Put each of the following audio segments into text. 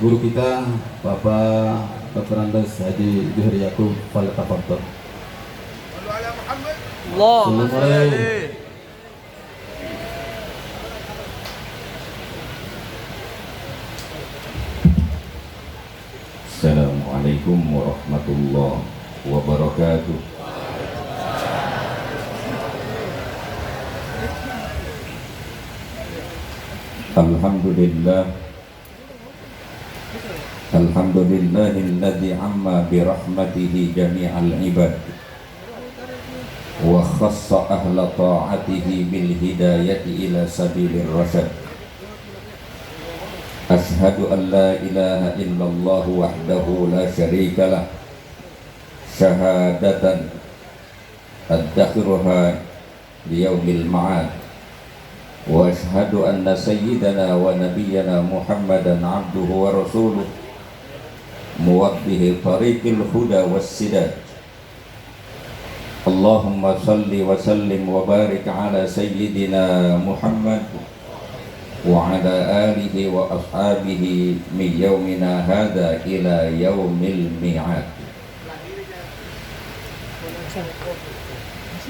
Guru kita Bapak Dr. Andes Haji Zuhri Yakub Falatafadhol. Allahumma shalli alaihi. Assalamualaikum warahmatullahi wabarakatuh. Alhamdulillah, alhamdulillahilladzi amma birahmatihi jami'al ibad wa khassa ahla ta'atihi bil hidayati ila sabilir rasyad. Ashhadu an la ilaha illallah wahdahu la syarika lah, syahadatan adakhiruha liyaumil ma'ad. Wa ashhadu anna sayyidana wa nabiyyana Muhammadan abduhu wa rasuluh muwaddihi tariqil huda wassidad. Allahumma salli wa sallim wa barik ala sayyidina Muhammad wa ala alihi wa ashabihi min yaumina hadha ila yaumil mi'ad.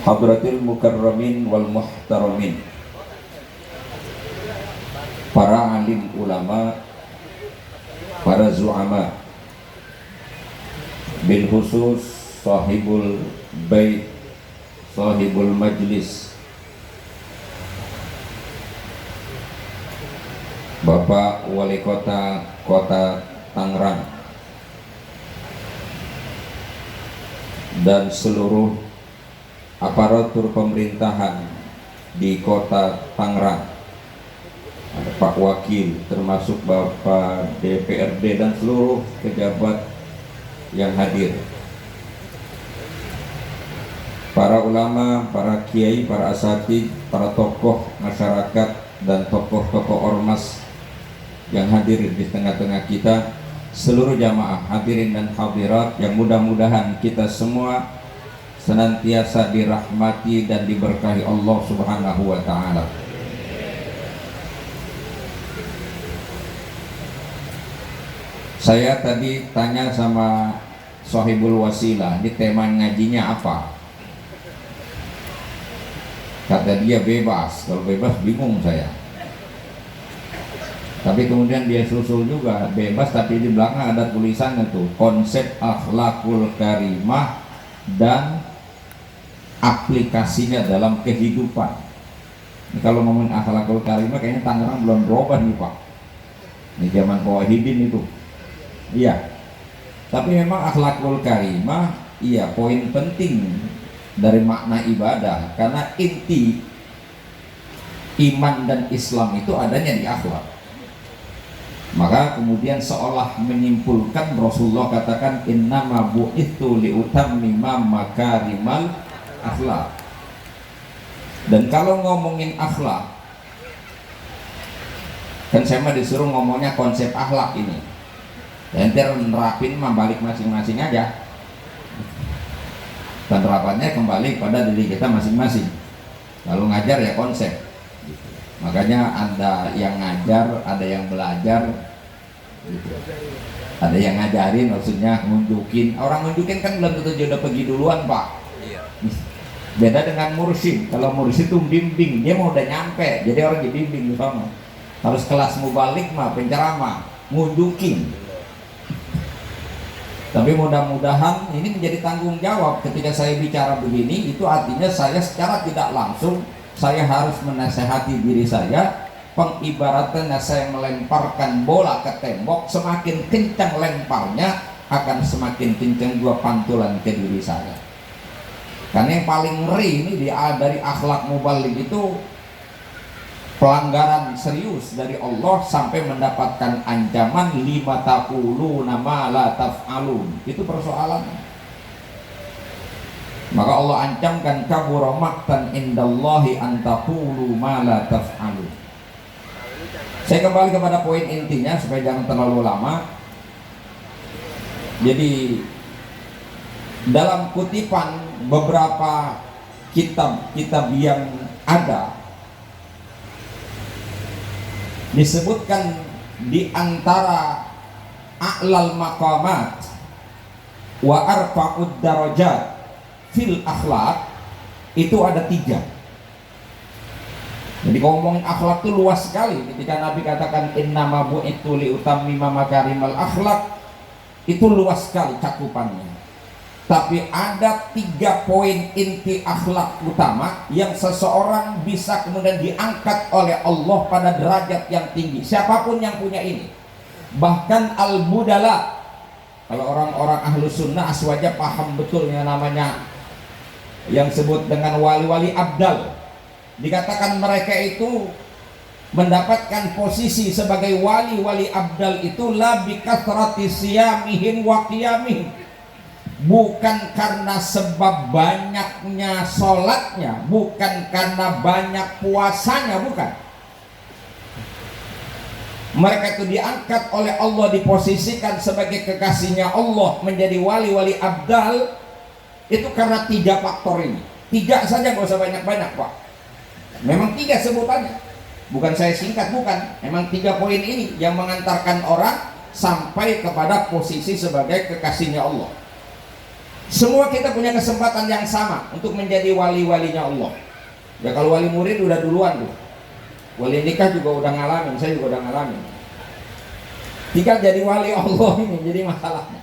Hadratil mukarramin wal muhtaramin, para alim ulama, para zu'ama, bil khusus sahibul bait, sahibul majlis, Bapak Wali Kota Kota Tangerang dan seluruh aparatur pemerintahan di Kota Tangerang, ada Pak Wakil, termasuk Bapak DPRD dan seluruh pejabat yang hadir, para ulama, para kiai, para asatidz, para tokoh masyarakat dan tokoh-tokoh ormas yang hadir di tengah-tengah kita, seluruh jamaah hadirin dan hadirat yang mudah-mudahan kita semua senantiasa dirahmati dan diberkahi Allah Subhanahu wa taala. Saya tadi tanya sama Sohibul Wasilah, di tema ngajinya apa? Kata dia bebas. Kalau bebas bingung saya. Tapi kemudian dia susul juga bebas, tapi di belakang ada tulisannya tuh, konsep akhlakul karimah dan aplikasinya dalam kehidupan. Ini kalau ngomongin akhlakul karimah kayaknya Tangerang belum berubah nih Pak. Ini zaman Wahidin itu. Iya, tapi memang akhlakul karimah, iya, poin penting dari makna ibadah, karena inti iman dan Islam itu adanya di akhlak. Maka kemudian seolah menyimpulkan, Rasulullah katakan innama bu'ithu liutammima makarimal akhlak. Dan kalau ngomongin akhlak, kan saya mah disuruh ngomongnya konsep akhlak ini. Dan ntar nerapin mah balik masing-masing aja. Penerapannya kembali pada diri kita masing-masing. Lalu ngajar ya konsep. Makanya ada yang ngajar, ada yang belajar, gitu. Ada yang ngajarin, maksudnya nunjukin. Orang nunjukin kan belum tentu udah pergi duluan Pak. Beda dengan mursyid. Kalau mursyid itu bimbing, dia mau udah nyampe, jadi orang dibimbing di sana. Harus kelas mubalik mah penceramah, ngunjukin. Tapi mudah-mudahan ini menjadi tanggung jawab ketika saya bicara begini, itu artinya saya secara tidak langsung saya harus menasehati diri saya. Pengibaratannya saya melemparkan bola ke tembok, semakin kencang lemparnya akan semakin kencang dua pantulan ke diri saya. Karena yang paling ngeri ini dari akhlak mubalik itu pelanggaran serius dari Allah sampai mendapatkan ancaman lima taquluna ma la taf'alun. Itu persoalannya. Maka Allah ancamkan kabura maqtan indallahi an taqulu ma la taf'alun. Saya kembali kepada poin intinya supaya jangan terlalu lama. Jadi dalam kutipan beberapa kitab-kitab yang ada disebutkan di antara a'lal maqamat wa arfa'ud darajat fil akhlak itu ada 3. Jadi kalau ngomongin akhlak itu luas sekali. Ketika Nabi katakan innama bu'itsu li utammima makarimal akhlak, itu luas sekali cakupannya. Tapi ada 3 poin inti akhlak utama yang seseorang bisa kemudian diangkat oleh Allah pada derajat yang tinggi, siapapun yang punya ini. Bahkan al-budala, kalau orang-orang ahlu sunnah aswaja paham betul yang namanya yang sebut dengan wali-wali abdal. Dikatakan mereka itu mendapatkan posisi sebagai wali-wali abdal itu la bi kathrati siyamihim wa qiyamihim, bukan karena sebab banyaknya sholatnya, bukan karena banyak puasanya, bukan. Mereka itu diangkat oleh Allah, diposisikan sebagai kekasihnya Allah, menjadi wali-wali abdal itu karena 3 faktor ini. 3 saja, gak usah banyak-banyak Pak. Memang 3 sebutannya, bukan saya singkat, bukan. Memang 3 poin ini yang mengantarkan orang sampai kepada posisi sebagai kekasihnya Allah. Semua kita punya kesempatan yang sama untuk menjadi wali-walinya Allah. Ya kalau wali murid udah duluan tuh. Wali nikah juga udah ngalamin, saya juga udah ngalamin. 3 jadi wali Allah ini jadi masalahnya.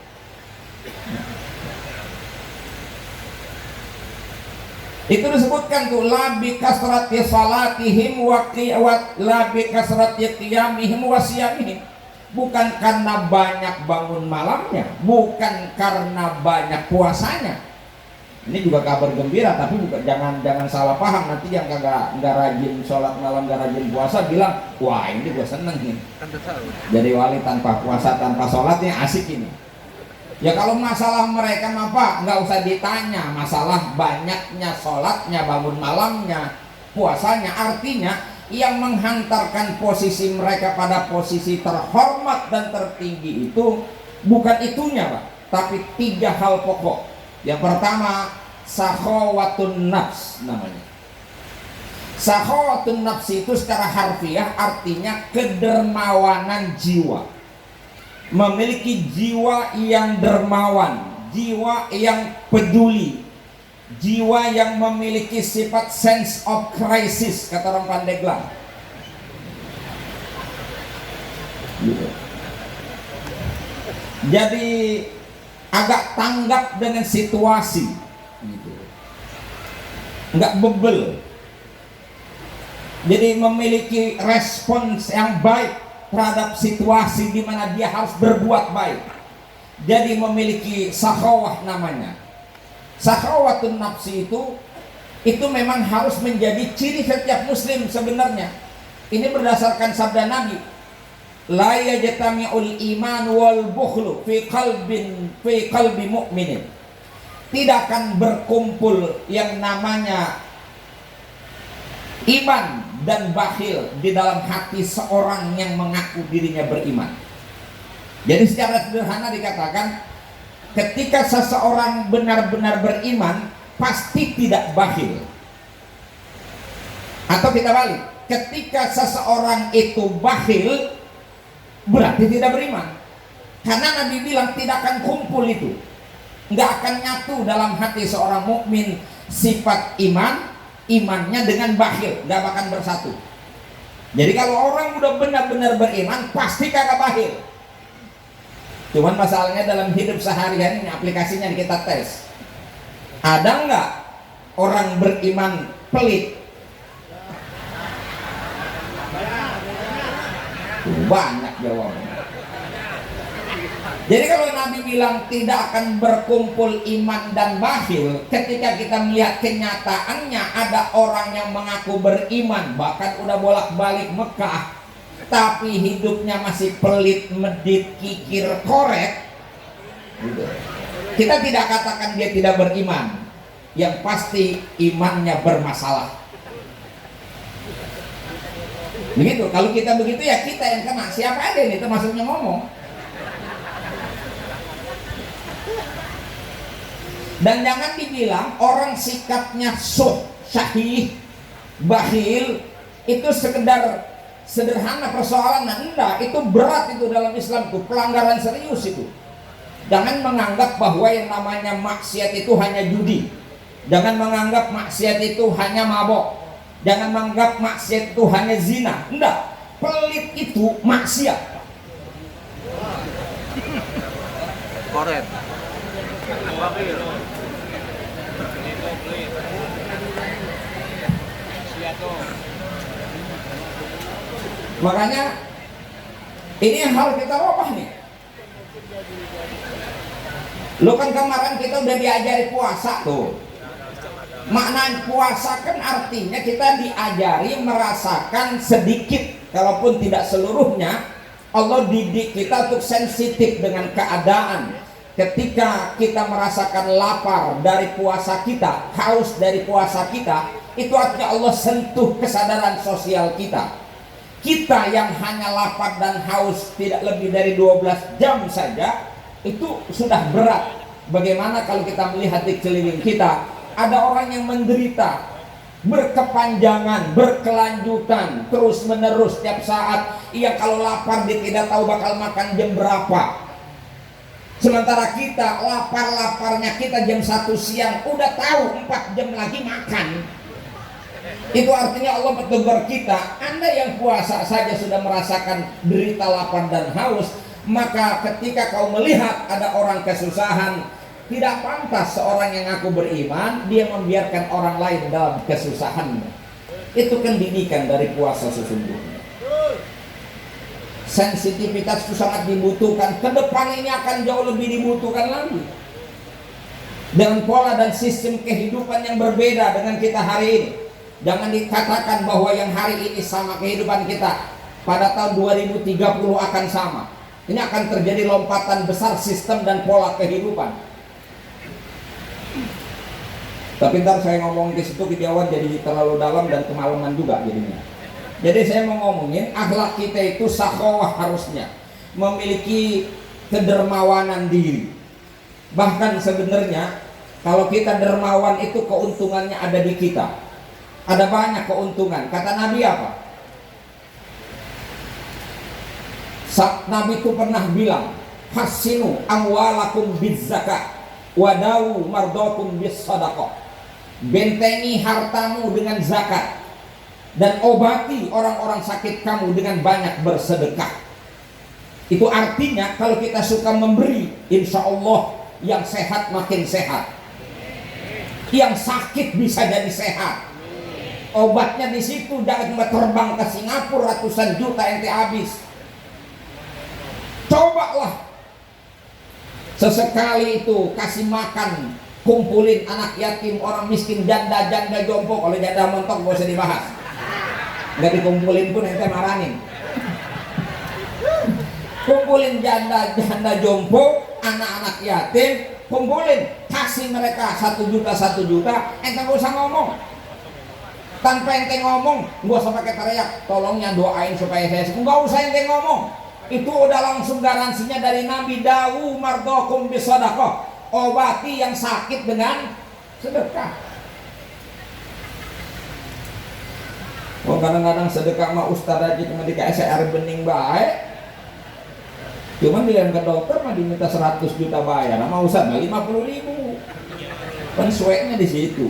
Itu disebutkan tuh la bi kasrati salatihim wa la bi kasrati qiyamihim wa siyamihim, bukan karena banyak bangun malamnya, bukan karena banyak puasanya. Ini juga kabar gembira, tapi bukan, jangan salah paham nanti yang nggak rajin sholat malam, nggak rajin puasa bilang wah ini gue seneng nih jadi wali tanpa puasa tanpa sholatnya asik ini. Ya kalau masalah mereka mah Pak nggak usah ditanya, masalah banyaknya sholatnya, bangun malamnya, puasanya. Artinya yang menghantarkan posisi mereka pada posisi terhormat dan tertinggi itu bukan itunya Pak, tapi 3 hal pokok. Yang pertama sakhawatun nafs namanya. Sakhawatun nafs itu secara harfiah artinya kedermawanan jiwa. Memiliki jiwa yang dermawan, jiwa yang peduli, jiwa yang memiliki sifat sense of crisis, kata orang Pandeglang. Jadi agak tanggap dengan situasi, nggak bebel. Jadi memiliki respons yang baik terhadap situasi di mana dia harus berbuat baik. Jadi memiliki sakhawah namanya. Sakhawatun nafsi itu memang harus menjadi ciri setiap muslim sebenarnya. Ini berdasarkan sabda Nabi, la yajtami'ul iman wal bukhlu fi qalbi mu'minin. Tidak akan berkumpul yang namanya iman dan bakhil di dalam hati seorang yang mengaku dirinya beriman. Jadi secara sederhana dikatakan, ketika seseorang benar-benar beriman pasti tidak bakhil. Atau kita balik, ketika seseorang itu bakhil berarti tidak beriman. Karena Nabi bilang tidak akan kumpul itu, nggak akan nyatu dalam hati seorang mukmin sifat imannya dengan bakhil, nggak akan bersatu. Jadi kalau orang udah benar-benar beriman pasti kagak bakhil. Cuman masalahnya dalam hidup sehari-hari ini aplikasinya kita tes. Ada nggak orang beriman pelit? Banyak jawabannya. Jadi kalau Nabi bilang tidak akan berkumpul iman dan bakhil, ketika kita melihat kenyataannya ada orang yang mengaku beriman, bahkan udah bolak-balik Mekah, tapi hidupnya masih pelit, medit, kikir, korek, kita tidak katakan dia tidak beriman. Yang pasti imannya bermasalah. Begitu, kalau kita begitu ya kita yang kena. Siapa ada ini termasuknya ngomong. Dan jangan dibilang orang sikapnya syahih, bakhil itu sekedar sederhana persoalan, nah enggak, itu berat itu dalam Islam, itu pelanggaran serius itu. Jangan menganggap bahwa yang namanya maksiat itu hanya judi. Jangan menganggap maksiat itu hanya mabok. Jangan menganggap maksiat itu hanya zina. Enggak, pelit itu maksiat. Koret. Makanya ini yang harus kita ubah nih. Lo kan kemarin kita udah diajari puasa tuh. Makna puasa kan artinya kita diajari merasakan sedikit, kalaupun tidak seluruhnya. Allah didik kita untuk sensitif dengan keadaan. Ketika kita merasakan lapar dari puasa kita, haus dari puasa kita, itu artinya Allah sentuh kesadaran sosial kita. Kita yang hanya lapar dan haus tidak lebih dari 12 jam saja, itu sudah berat. Bagaimana kalau kita melihat di sekeliling kita, ada orang yang menderita berkepanjangan, berkelanjutan, terus menerus setiap saat. Ia kalau lapar dia tidak tahu bakal makan jam berapa. Sementara kita lapar-laparnya kita jam 1 siang udah tahu 4 jam lagi makan. Itu artinya Allah bertegur kita, Anda yang puasa saja sudah merasakan derita lapar dan haus, maka ketika kau melihat ada orang kesusahan, tidak pantas seorang yang ngaku beriman dia membiarkan orang lain dalam kesusahannya. Itu kan didikan dari puasa sesungguhnya. Sensitivitas itu sangat dibutuhkan. Ke depan ini akan jauh lebih dibutuhkan lagi. Dengan pola dan sistem kehidupan yang berbeda dengan kita hari ini. Jangan dikatakan bahwa yang hari ini sama kehidupan kita pada tahun 2030 akan sama. Ini akan terjadi lompatan besar sistem dan pola kehidupan. Tapi ntar saya ngomong di situ kejauhan jadi terlalu dalam dan kemalaman juga jadinya. Jadi saya mau ngomongin akhlak kita itu sakhawah harusnya memiliki kedermawanan diri. Bahkan sebenarnya kalau kita dermawan itu keuntungannya ada di kita. Ada banyak keuntungan. Kata Nabi apa? Nabi itu pernah bilang, hasinu amwalakum bizzakat wadawu mardakum bis sadaqah. Bentengi hartamu dengan zakat dan obati orang-orang sakit kamu dengan banyak bersedekah. Itu artinya kalau kita suka memberi, insya Allah yang sehat makin sehat, yang sakit bisa jadi sehat. Obatnya di situ. Jangan cuma terbang ke Singapura ratusan juta ente habis. Cobalah sesekali itu kasih makan, kumpulin anak yatim, orang miskin, janda jompo. Kalau janda montok gak usah dibahas, nggak dikumpulin pun ente marahin. Kumpulin janda jompo, anak-anak yatim, kumpulin, kasih mereka 1 juta, ente gak usah ngomong. Tanpa ente ngomong, gak usah pakai teriak, tolongnya doain supaya saya sembuh, gak usah ente ngomong. Itu udah langsung garansinya dari Nabi, dawu mardokum bisadaqah, obati yang sakit dengan sedekah. Oh, kadang-kadang sedekah mah ustaz aja cuma dikasih air bening baik. Cuman bilang ke dokter mah diminta 100 juta bayar, sama ustaz mah 50.000. Kan sueknya di situ.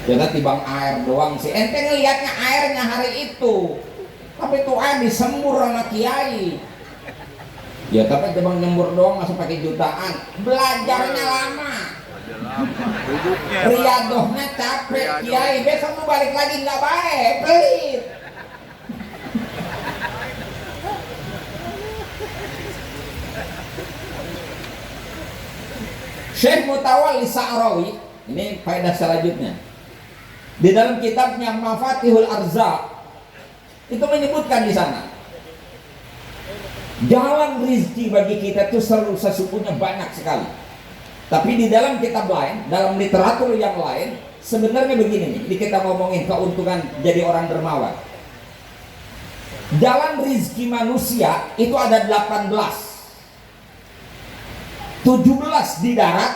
Jangan tibang air doang sih. Ente ngelihatnya airnya hari itu, tapi itu air disembur sama kiai. Ya tapi tibang nyembur doang masih pakai jutaan. Belajarnya lama. Riadohnya capek kiai. Besok lu balik lagi nggak baik, pelit. Syekh Mutawalli Sa'rawi, ini faedah selanjutnya. Di dalam kitabnya Mafatihul Arzaq itu menyebutkan di sana, jalan rizki bagi kita itu sesungguhnya banyak sekali. Tapi di dalam kitab lain, dalam literatur yang lain, sebenarnya begini nih, di kita ngomongin keuntungan jadi orang dermawan. Jalan rizki manusia itu ada 18. 17 di darat,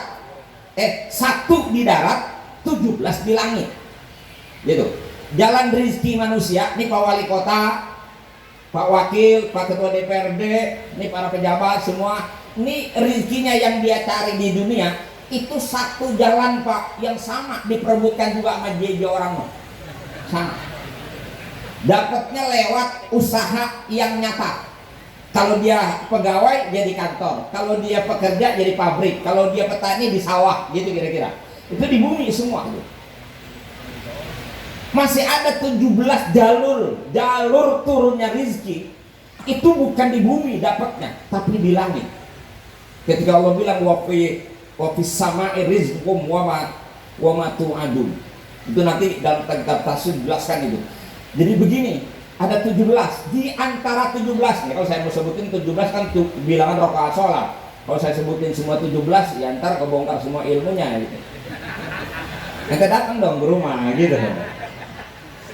1 di darat, 17 di langit. Gitu. Jalan rezeki manusia, nih Pak Wali Kota, Pak Wakil, Pak Ketua DPRD, nih para pejabat semua, nih rezekinya yang dia cari di dunia itu satu jalan Pak, yang sama diperebutkan juga sama JJ orang mah. Sama. Dapatnya lewat usaha yang nyata. Kalau dia pegawai jadi kantor, kalau dia pekerja jadi pabrik, kalau dia petani di sawah, gitu kira-kira. Itu di bumi semua gitu. Masih ada 17 jalur turunnya rizki. Itu bukan di bumi dapatnya, tapi di langit. Ketika Allah bilang wa fis sama'i rizqukum wa ma tu'adun. Itu nanti dalam kitab tafsir jelaskan itu. Jadi begini, ada 17 di antara 17 nih. Kalau saya mau sebutin 17 kan bilangan rakaat sholat. Kalau saya sebutin semua 17 ya ntar kebongkar semua ilmunya gitu. Nanti datang dong ke rumah gitu.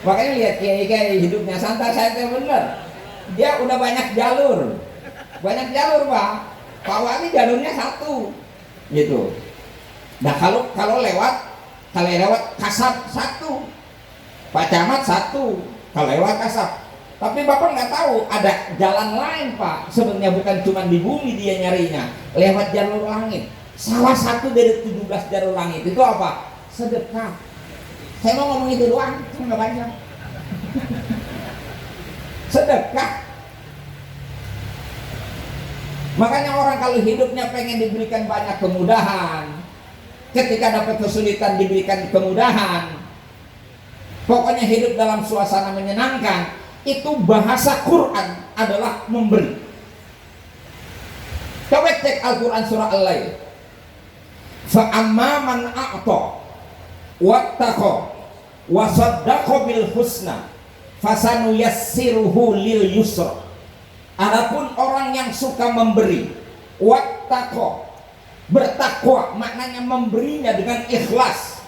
Makanya lihat kiai hidupnya santai bener. Dia udah banyak jalur Pak. Pak Wali jalurnya satu gitu. Nah kalau lewat kasab satu, Pak Camat satu, kalau lewat kasab. Tapi Bapak nggak tahu ada jalan lain Pak. Sebenarnya bukan cuma di bumi dia nyarinya, lewat jalur langit. Salah satu dari 17 jalur langit itu apa? Sedekah. Saya mau ngomong itu doang, saya nggak banyak. Sedekah. Makanya orang kalau hidupnya pengen diberikan banyak kemudahan, ketika dapat kesulitan diberikan kemudahan, pokoknya hidup dalam suasana menyenangkan. Itu bahasa Quran adalah memberi. Coba cek Al-Quran surah Al-Lail. Fa amma man a'ta wattaqa wa saddaqa bil husna fasanuyassiruhu lil yusra. Adapun orang yang suka memberi, wattaqa, bertakwa, maknanya memberinya dengan ikhlas.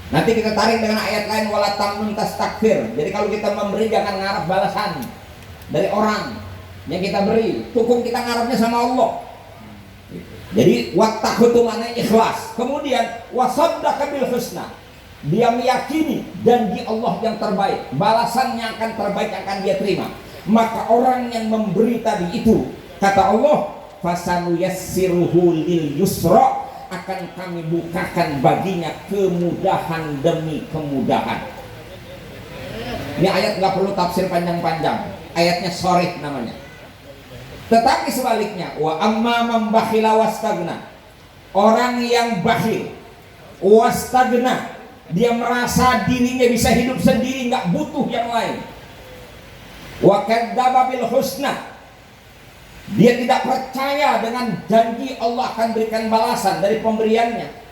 Nanti kita tarik dengan ayat lain, wala tamnun tastakfir. Jadi kalau kita memberi jangan ngarap balasan dari orang yang kita beri, tukung kita ngarapnya sama Allah. Jadi wattaqu itu maknanya ikhlas. Kemudian wasaddaqa bil husna, dia meyakini janji Allah yang terbaik, balasannya akan terbaik akan dia terima. Maka orang yang memberi tadi itu, kata Allah, fasanuyassiruhu lil yusra, akan kami bukakan baginya kemudahan demi kemudahan. Ini ayat nggak perlu tafsir panjang-panjang, ayatnya sharih namanya. Tetapi sebaliknya, wa amma man bakhila wastagna, orang yang bakhil wastagna, dia merasa dirinya bisa hidup sendiri, nggak butuh yang lain. Wa kadzdzaba bil husna, dia tidak percaya dengan janji Allah akan berikan balasan dari pemberiannya.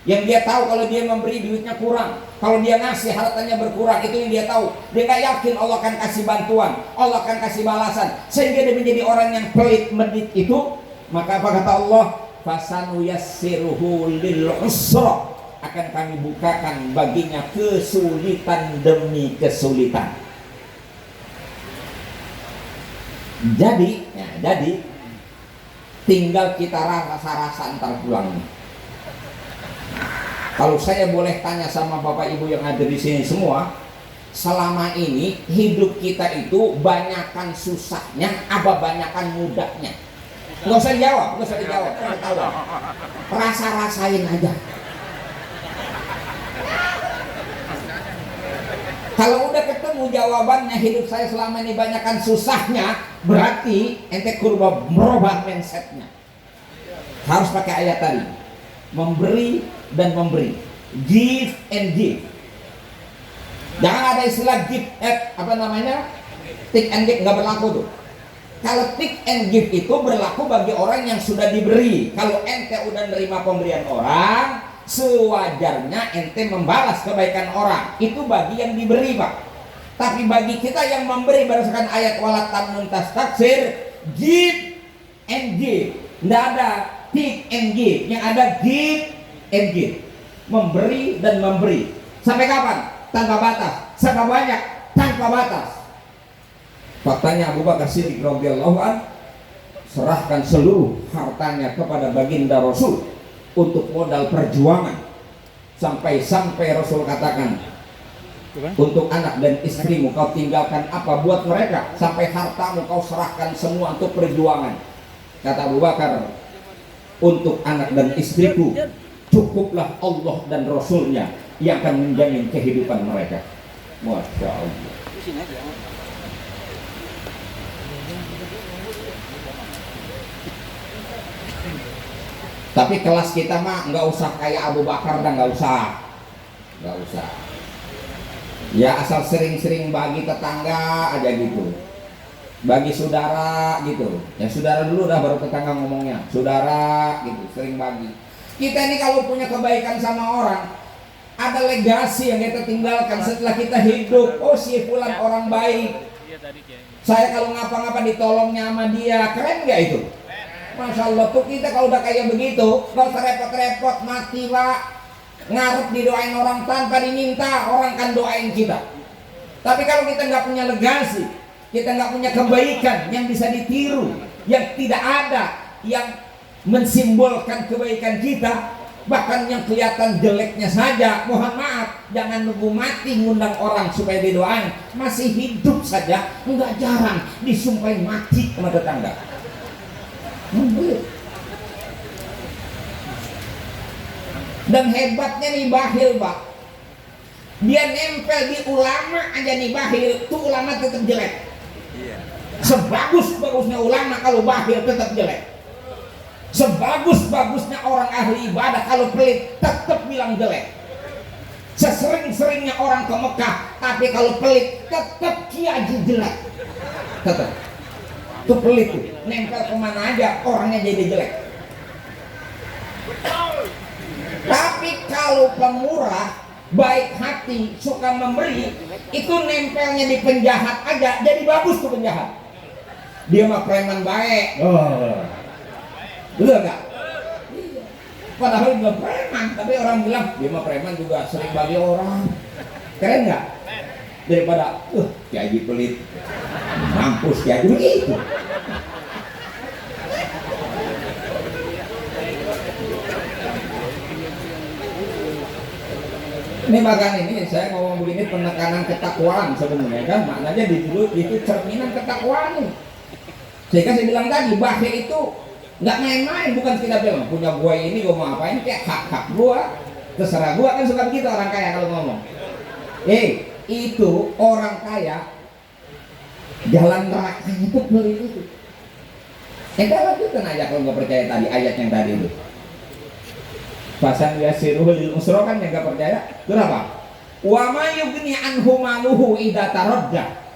Yang dia tahu kalau dia memberi duitnya kurang, kalau dia ngasih hartanya berkurang, itu yang dia tahu. Dia nggak yakin Allah akan kasih bantuan, Allah akan kasih balasan, sehingga dia menjadi orang yang pelit medit itu. Maka apa kata Allah? Fasanuyassiruhu lil usra, akan kami bukakan baginya kesulitan demi kesulitan. Jadi tinggal kita rasa-rasa antar pulangnya. Kalau saya boleh tanya sama Bapak Ibu yang ada di sini semua, selama ini hidup kita itu banyakan susahnya apa banyakan mudahnya? Nggak usah dijawab, rasa-rasain aja. Kalau udah ketemu jawabannya, hidup saya selama ini banyakan susahnya, berarti ente kurba merubah mindsetnya. Harus pakai ayat tadi, memberi dan memberi, give and give. Jangan ada istilah give take and give, nggak berlaku tuh. Kalau take and give itu berlaku bagi orang yang sudah diberi. Kalau ente udah nerima pemberian orang, sewajarnya ente membalas kebaikan orang, itu bagi yang diberi Pak. Tapi bagi kita yang memberi berdasarkan ayat wala tamnun tastakfir, give and give. Nggak ada take and give, yang ada give and give, memberi dan memberi. Sampai kapan? Tanpa batas. Sampai banyak? Tanpa batas. Faktanya Abu Bakar Siddiq radhiyallahu an serahkan seluruh hartanya kepada baginda Rasul untuk modal perjuangan. Sampai-sampai Rasul katakan, untuk anak dan istrimu kau tinggalkan apa buat mereka? Sampai hartamu kau serahkan semua untuk perjuangan. Kata Abu Bakar, untuk anak dan istriku cukuplah Allah dan Rasulnya yang akan menjamin kehidupan mereka. Masya Allah. Tapi kelas kita mah nggak usah kayak Abu Bakar, dan nggak usah. Ya asal sering-sering bagi tetangga aja gitu, bagi saudara gitu. Ya saudara dulu dah, baru tetangga ngomongnya. Saudara gitu, sering bagi. Kita ini kalau punya kebaikan sama orang, ada legasi yang kita tinggalkan setelah kita hidup. Oh si fulan orang baik, saya kalau ngapa-ngapa ditolongnya sama dia, keren nggak itu? Masya Allah. Tuh kita kalau udah kayak begitu, gak usah repot-repot, mati pak, ngarep didoain orang tanpa diminta, orang kan doain kita. Tapi kalau kita nggak punya legasi, kita nggak punya kebaikan yang bisa ditiru, yang tidak ada yang mensimbolkan kebaikan kita, bahkan yang kelihatan jeleknya saja, mohon maaf, jangan nunggu mati ngundang orang supaya didoain. Masih hidup saja nggak jarang disumpahin mati sama tetangga. Dan hebatnya nih bakhil pak, dia nempel di ulama aja nih bakhil, tuh ulama tetap jelek. Sebagus-bagusnya ulama kalau bakhil tetap jelek. Sebagus-bagusnya orang ahli ibadah kalau pelit tetap bilang jelek. Sesering-seringnya orang ke Mekah, tapi kalau pelit tetap kiai jelek. Tetap tuh pelit tuh, nempel kemana aja orangnya jadi jelek. Tapi kalau pemurah, baik hati, suka memberi, itu nempelnya di penjahat aja jadi bagus tuh penjahat. Dia mah preman baik. Betul nggak? Padahal dia preman, tapi orang bilang dia mah preman juga sering bagi orang. Keren nggak? Daripada Kiai pelit, mampus Kiai begitu. Ini bahkan ini saya ngomong begini penekanan ketakwaan sebenarnya kan, maknanya di dulu itu cerminan ketakwaan nih. Sehingga saya bilang tadi bakhil itu nggak main-main, bukan kita bilang punya gua ini gua mau apain kayak hak gua, terserah gua, kan suka begitu orang kaya kalau ngomong. Itu orang kaya jalan nerakanya itu pelit itu. Kalau kita aja kalau nggak percaya tadi ayat yang tadi itu. Fasan yasiruhul usra kan yang nggak percaya. Kenapa? Wa may yughni anhu maluhu idza taradda.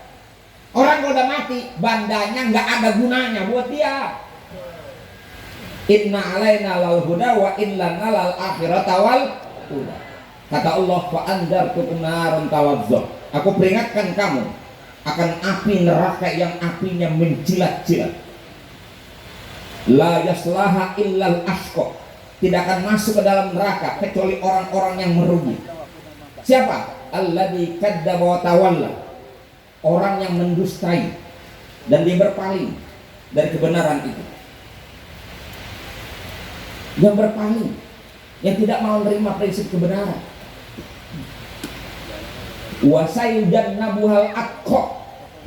Orang kalau udah mati, bandanya nggak ada gunanya buat dia. Inna alaina lal huda wa inna lal akhirata wal huda. Kata Allah, fa andartukum naran talazza. Aku peringatkan kamu akan api neraka yang apinya menjilat-jilat. La yaslaha illal ashqa. Tidak akan masuk ke dalam neraka kecuali orang-orang yang merugi. Siapa? Alladzi kadzdzaba wa tawalla. Orang yang mendustai dan dia berpaling dari kebenaran itu. Yang berpaling, yang tidak mau menerima prinsip kebenaran. Wa sayujannabuhal atqa,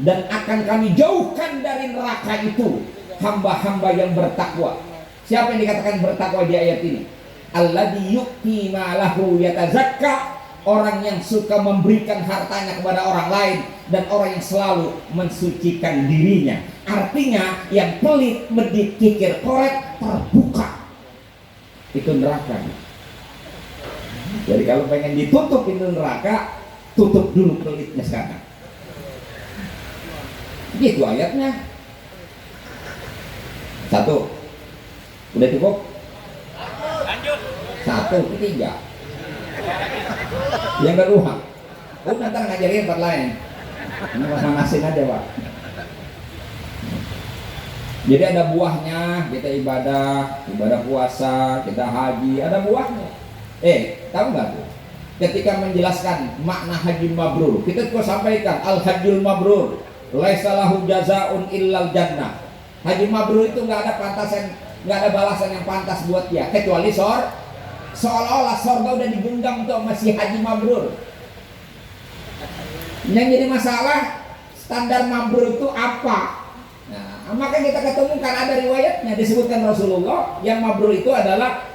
dan akan kami jauhkan dari neraka itu hamba-hamba yang bertakwa. Siapa yang dikatakan bertakwa di ayat ini? Alladzi yu'ti malahu yatazakka, orang yang suka memberikan hartanya kepada orang lain dan orang yang selalu mensucikan dirinya. Artinya yang pelit, medit, kikir, korek terbuka. Itu neraka. Jadi kalau pengen ditutup pintu neraka, tutup dulu pelitnya sekarang. Gitu ayatnya. Satu. Udah cukup? Lanjut. Satu, ketiga. Yang kedua. Ntar ngajarin tempat lain. Ini masing-masing aja pak. Jadi ada buahnya, kita ibadah puasa, kita haji, ada buahnya. Tahu nggak tuh? Ketika menjelaskan makna haji mabrur, kita juga sampaikan al-hajjul mabrur laisa lahu jazaun illal jannah. Haji mabrur itu nggak ada pantasan, nggak ada balasan yang pantas buat dia kecuali seolah-olah surga udah digenggam tuh masih haji mabrur. Yang jadi masalah standar mabrur itu apa? Nah, maka kita ketemukan ada riwayatnya disebutkan Rasulullah yang mabrur itu adalah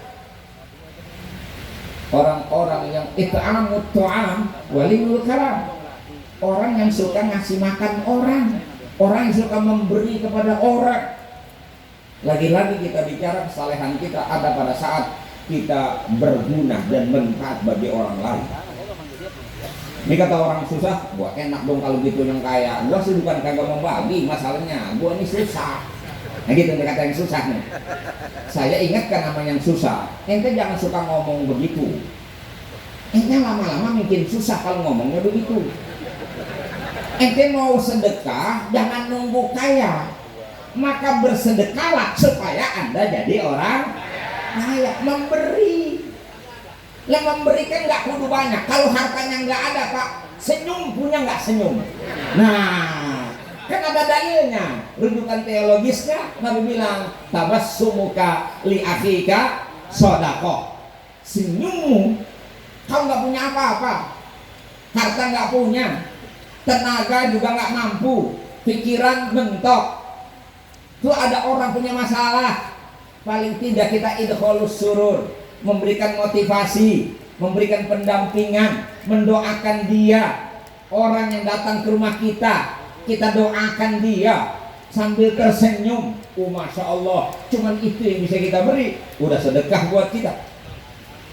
orang-orang yang it'amut ta'am walimul karam, orang yang suka ngasih makan orang yang suka memberi kepada orang. Lagi-lagi kita bicara kesalehan kita ada pada saat kita berguna dan bermanfaat bagi orang lain. Ini kata orang susah, gua enak dong kalau gitu yang kaya. Gua sih bukan kagak membagi, masalahnya gua ini susah. Nah gitu nih kata yang susah nih. Saya ingatkan nama yang susah. Ente jangan suka ngomong begitu. Ente lama-lama mungkin susah kalau ngomongnya begitu. Ente mau sedekah jangan nunggu kaya. Maka bersedekahlah supaya Anda jadi orang kaya. Memberi. Yang memberikan nggak kudu banyak. Kalau hartanya nggak ada Pak, senyum punya nggak senyum. Nah, kan ada dalilnya. Rujukan teologisnya Nabi bilang tabassumuka li akhika sodako. Senyummu, kau nggak punya apa-apa, harta nggak punya, tenaga juga nggak mampu, pikiran mentok. Tuh ada orang punya masalah, paling tidak kita idkholus surur, memberikan motivasi, memberikan pendampingan, mendoakan dia. Orang yang datang ke rumah kita doakan dia sambil tersenyum. Masya Allah, cuman itu yang bisa kita beri, udah sedekah buat kita.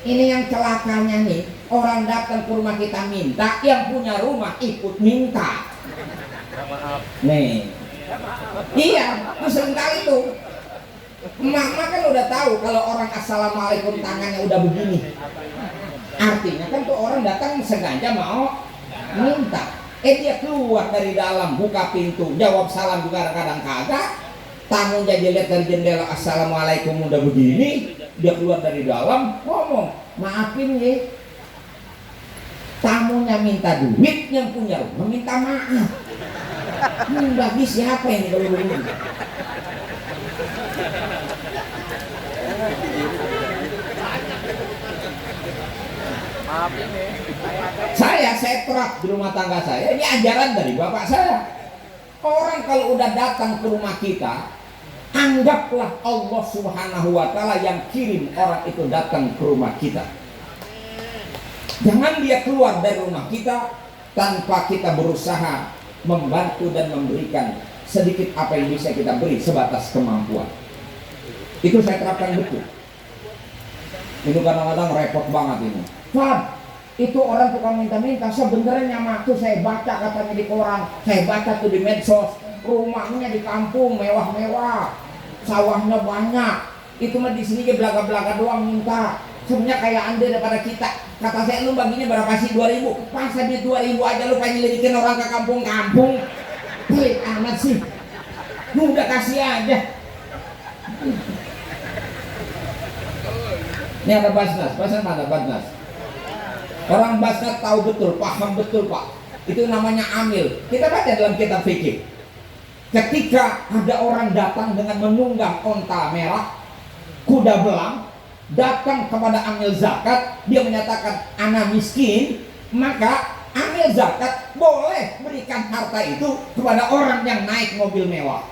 Ini yang celakanya nih, orang datang ke rumah kita minta, yang punya rumah ikut minta. Nih, iya, seringkali itu. Mama kan udah tahu kalau orang assalamualaikum tangannya udah begini, artinya kan tuh orang datang sengaja mau minta. Dia keluar dari dalam, buka pintu, jawab salam juga kadang-kadang kagak. Tamu jadi lihat dari jendela assalamualaikum udah begini, dia keluar dari dalam ngomong, maafin ya, tamunya minta duit, yang punya rumah minta maaf. Bagi siapa ini kalau begini? Saya terap di rumah tangga saya, ini ajaran dari bapak saya. Orang kalau udah datang ke rumah kita, anggaplah Allah Subhanahu wa Ta'ala yang kirim orang itu datang ke rumah kita. Jangan dia keluar dari rumah kita tanpa kita berusaha membantu dan memberikan sedikit apa yang bisa kita beri sebatas kemampuan. Itu saya terapkan betul. Itu kadang-kadang repot banget ini. Fad, itu orang tukang minta-minta, sebenarnya mah tuh saya baca katanya di koran, saya baca tuh di medsos, rumahnya di kampung mewah-mewah, sawahnya banyak, itu mah di sini dia belaga-belaga doang minta. Sebenarnya kayak Anda daripada kita. Kata saya, lu baginya berapa sih? 2.000. Masa dia 2.000 aja lu pengen nyelidikin orang ke kampung-kampung? Pelit amat sih. Lu udah kasih aja. Ini ada Basnas, mana Basnas? Orang Basnas tahu betul, paham betul Pak. Itu namanya amil. Kita baca dalam kitab fikih. Ketika ada orang datang dengan menunggang onta merah, kuda belang, datang kepada amil zakat, dia menyatakan ana miskin, maka amil zakat boleh berikan harta itu kepada orang yang naik mobil mewah.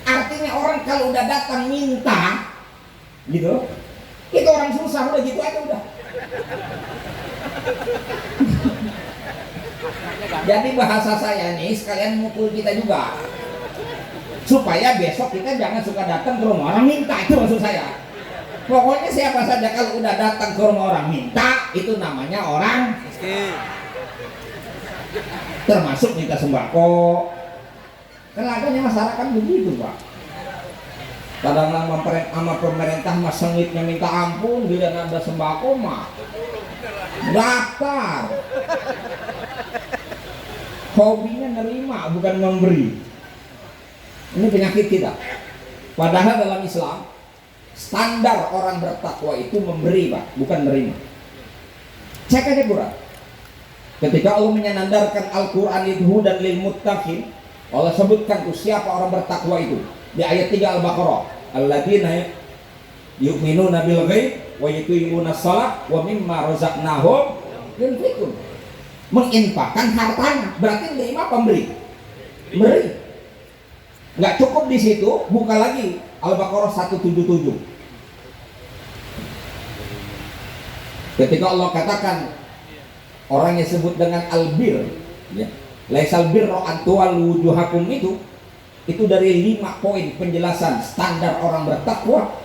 Artinya orang kalau udah datang minta, gitu, itu orang susah udah gitu aja udah. Jadi bahasa saya nih sekalian mukul kita juga, supaya besok kita jangan suka datang ke rumah orang minta, itu maksud saya. Pokoknya siapa saja kalau udah datang ke rumah orang minta, itu namanya orang miskin. Termasuk minta sembako. Kenapa masyarakat begitu Pak? Kadang-kadang sama pemerintah mah sengitnya minta ampun, bila ada sembako mah daftar. Hobinya nerima bukan memberi. Ini penyakit kita. Padahal dalam Islam standar orang bertakwa itu memberi Pak, bukan menerima. Cek aja Quran. Ketika Allah menyandarkan Al-Quran itu hudan lil muttaqin, Allah sebutkan tuh siapa orang bertakwa itu di ayat 3 Al-Baqarah. Alladzina yu'minuna bil ghaib wa yuqimuna shalah wa mimma razaqnahum yunfiqun. Menginfakkan hartanya berarti menerima pemberi. Beri. Nggak cukup di situ, buka lagi Al-Baqarah 177. Ketika Allah katakan orang yang disebut dengan albir, ya, laisal birra an tuwallu wujuhakum itu dari 5 poin penjelasan standar orang bertakwa.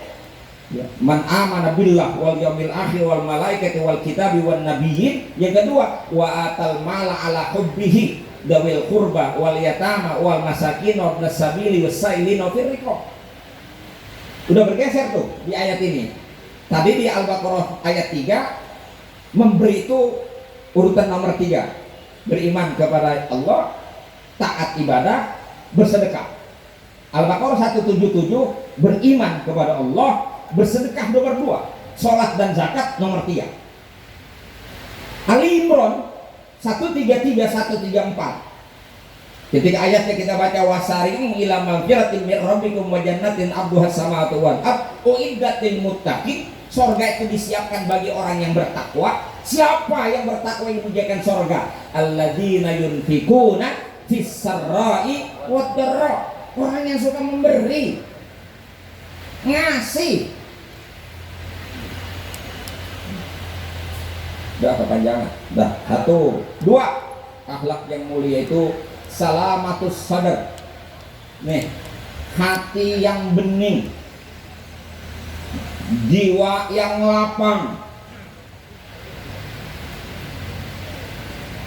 Ya. Man amana billah wal yaumil akhir wal malaikati wal kitabi wan nabiyyin. Yang kedua, wa atal mala ala hubbihi dawil qurba wal yatama wal masakin wa ibnas sabili wasailina fir riqab. Udah bergeser tuh di ayat ini. Tadi di Al-Baqarah ayat 3 memberi itu urutan nomor 3. Beriman kepada Allah, taat ibadah, bersedekah. Al-Baqarah 177 beriman kepada Allah, bersedekah nomor 2, sholat dan zakat nomor 3. Ali Imran 133 134. Ketika ayatnya kita baca wasari'u ila magfiratin min rabbikum wa jannatin 'arduha as-samawati wal ardh uiddat lil muttaqin. Surga itu disiapkan bagi orang yang bertakwa. Siapa yang bertakwa yang menjaga surga? Alladzina yunfikuna fis sarra'i wad dharra. Orang yang suka memberi, ngasih. Udah kepanjangan. Dah, 1, 2. Akhlak yang mulia itu salamatus sadar. Nih, hati yang bening, jiwa yang lapang.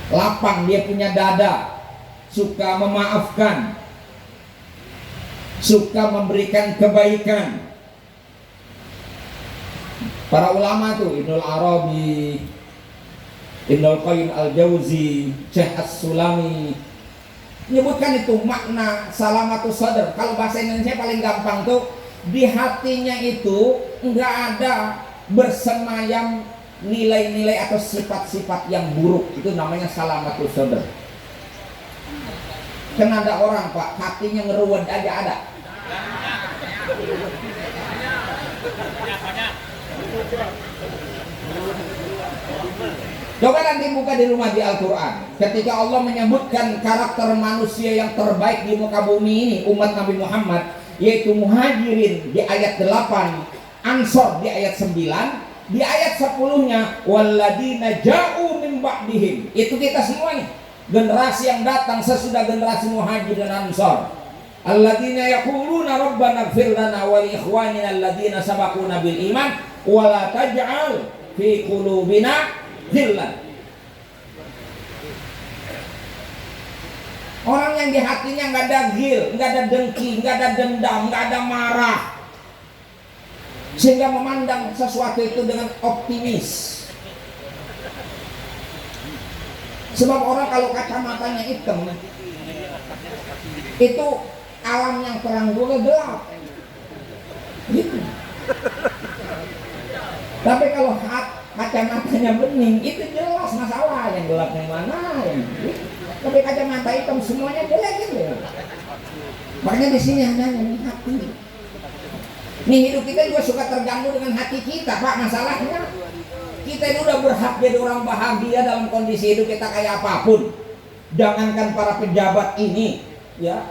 Lapang, dia punya dada, suka memaafkan, suka memberikan kebaikan. Para ulama tuh Ibnul Arabi, Ibnul Qayyim Al-Jauzi, Syekh As-Sulami menyebutkan itu makna salamatus sadar. Kalau bahasa Indonesia paling gampang tuh, di hatinya itu enggak ada bersemayam nilai-nilai atau sifat-sifat yang buruk. Itu namanya salamatus sadar. Kan ada orang Pak, hatinya ngeruwet aja ada. Coba nanti buka di rumah di Al-Quran. Ketika Allah menyebutkan karakter manusia yang terbaik di muka bumi ini, umat Nabi Muhammad, yaitu muhajirin di ayat 8, ansor di ayat 9, di ayat 10-nya walladina ja'u min ba'dihim. Itu kita semuanya, generasi yang datang sesudah generasi muhajir dan ansor. Alladzina yaquluna rabbana ighfir lana wa li ikhwanina alladzina sabaquna bil iman wa la taj'al fi qulubina ghillan. Orang yang di hatinya nggak ada ghil, nggak ada dengki, nggak ada dendam, nggak ada marah, sehingga memandang sesuatu itu dengan optimis. Sebab orang kalau kacamatanya hitam, itu alam yang terang dulu gelap, gitu. Tapi kalau kacamatanya bening, itu jelas masalah yang gelap yang mana, yang gitu. Tapi kacamata hitam semuanya jelek gitu. Makanya di sini hanya hati. Nih hidup kita juga suka terganggu dengan hati kita, Pak. Masalahnya kita ini udah berhak jadi orang bahagia dalam kondisi hidup kita kayak apapun. Jangankan para pejabat ini, ya,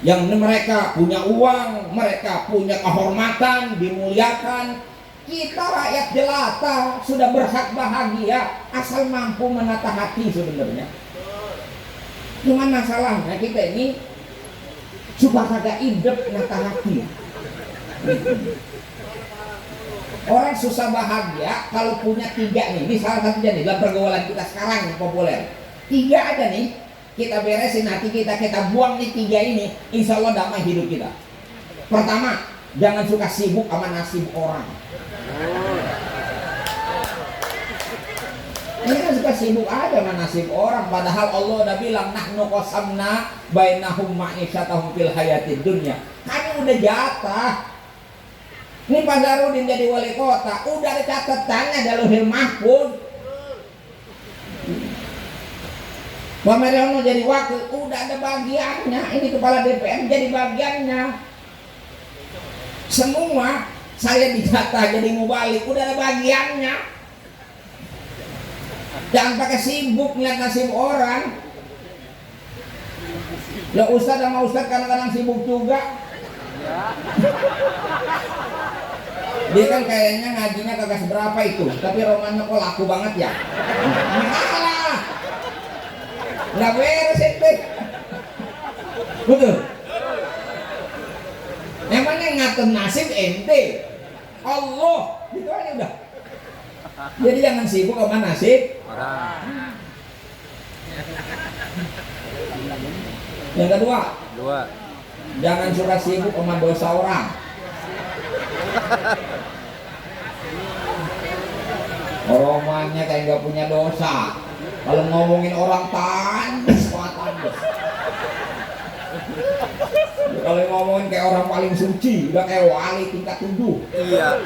yang mereka punya uang, mereka punya kehormatan, dimuliakan. Kita rakyat jelata sudah berhak bahagia asal mampu menata hati sebenarnya. Cuman masalahnya kita ini suka kagak hidup menata hati. Orang susah bahagia kalau punya 3 nih. Ini salah satunya nih dalam pergaulan kita sekarang yang populer. 3 aja nih, kita beresin hati kita, kita buang nih 3 ini, insya Allah damai hidup kita. Pertama, jangan suka sibuk sama nasib orang. Ini kan suka sibuk aja sama nasib orang, padahal Allah udah bilang nahnu qasamna bainahum ma'isyatahum fil hayatid dunya. Kami udah jatah. Ini Pak Zarudin jadi wali kota, udah ada catatannya di Lauhul Mahfuz. Pak Mariono jadi wakil, udah ada bagiannya. Ini kepala DPR jadi bagiannya. Semua saya dijatah jadi mubalik, udah ada bagiannya. Jangan pakai sibuk ngeliat nasib orang. Lah Ustadz sama Ustadz kadang-kadang sibuk juga. Dia kan kayaknya ngajinya kagak seberapa itu, tapi romannya kok laku banget ya. Malah nggak beres itu. Betul. Emangnya ngatur nasib ente? Allah, gitu aja udah. Jadi jangan sibuk sama nasib orang. Yang kedua, jangan suka sibuk sama dosa orang. Romannya kayak nggak punya dosa. Kalau ngomongin orang tandes, tandes. Kalau ngomongin kayak orang paling suci, udah kayak wali tingkat 7. Iya.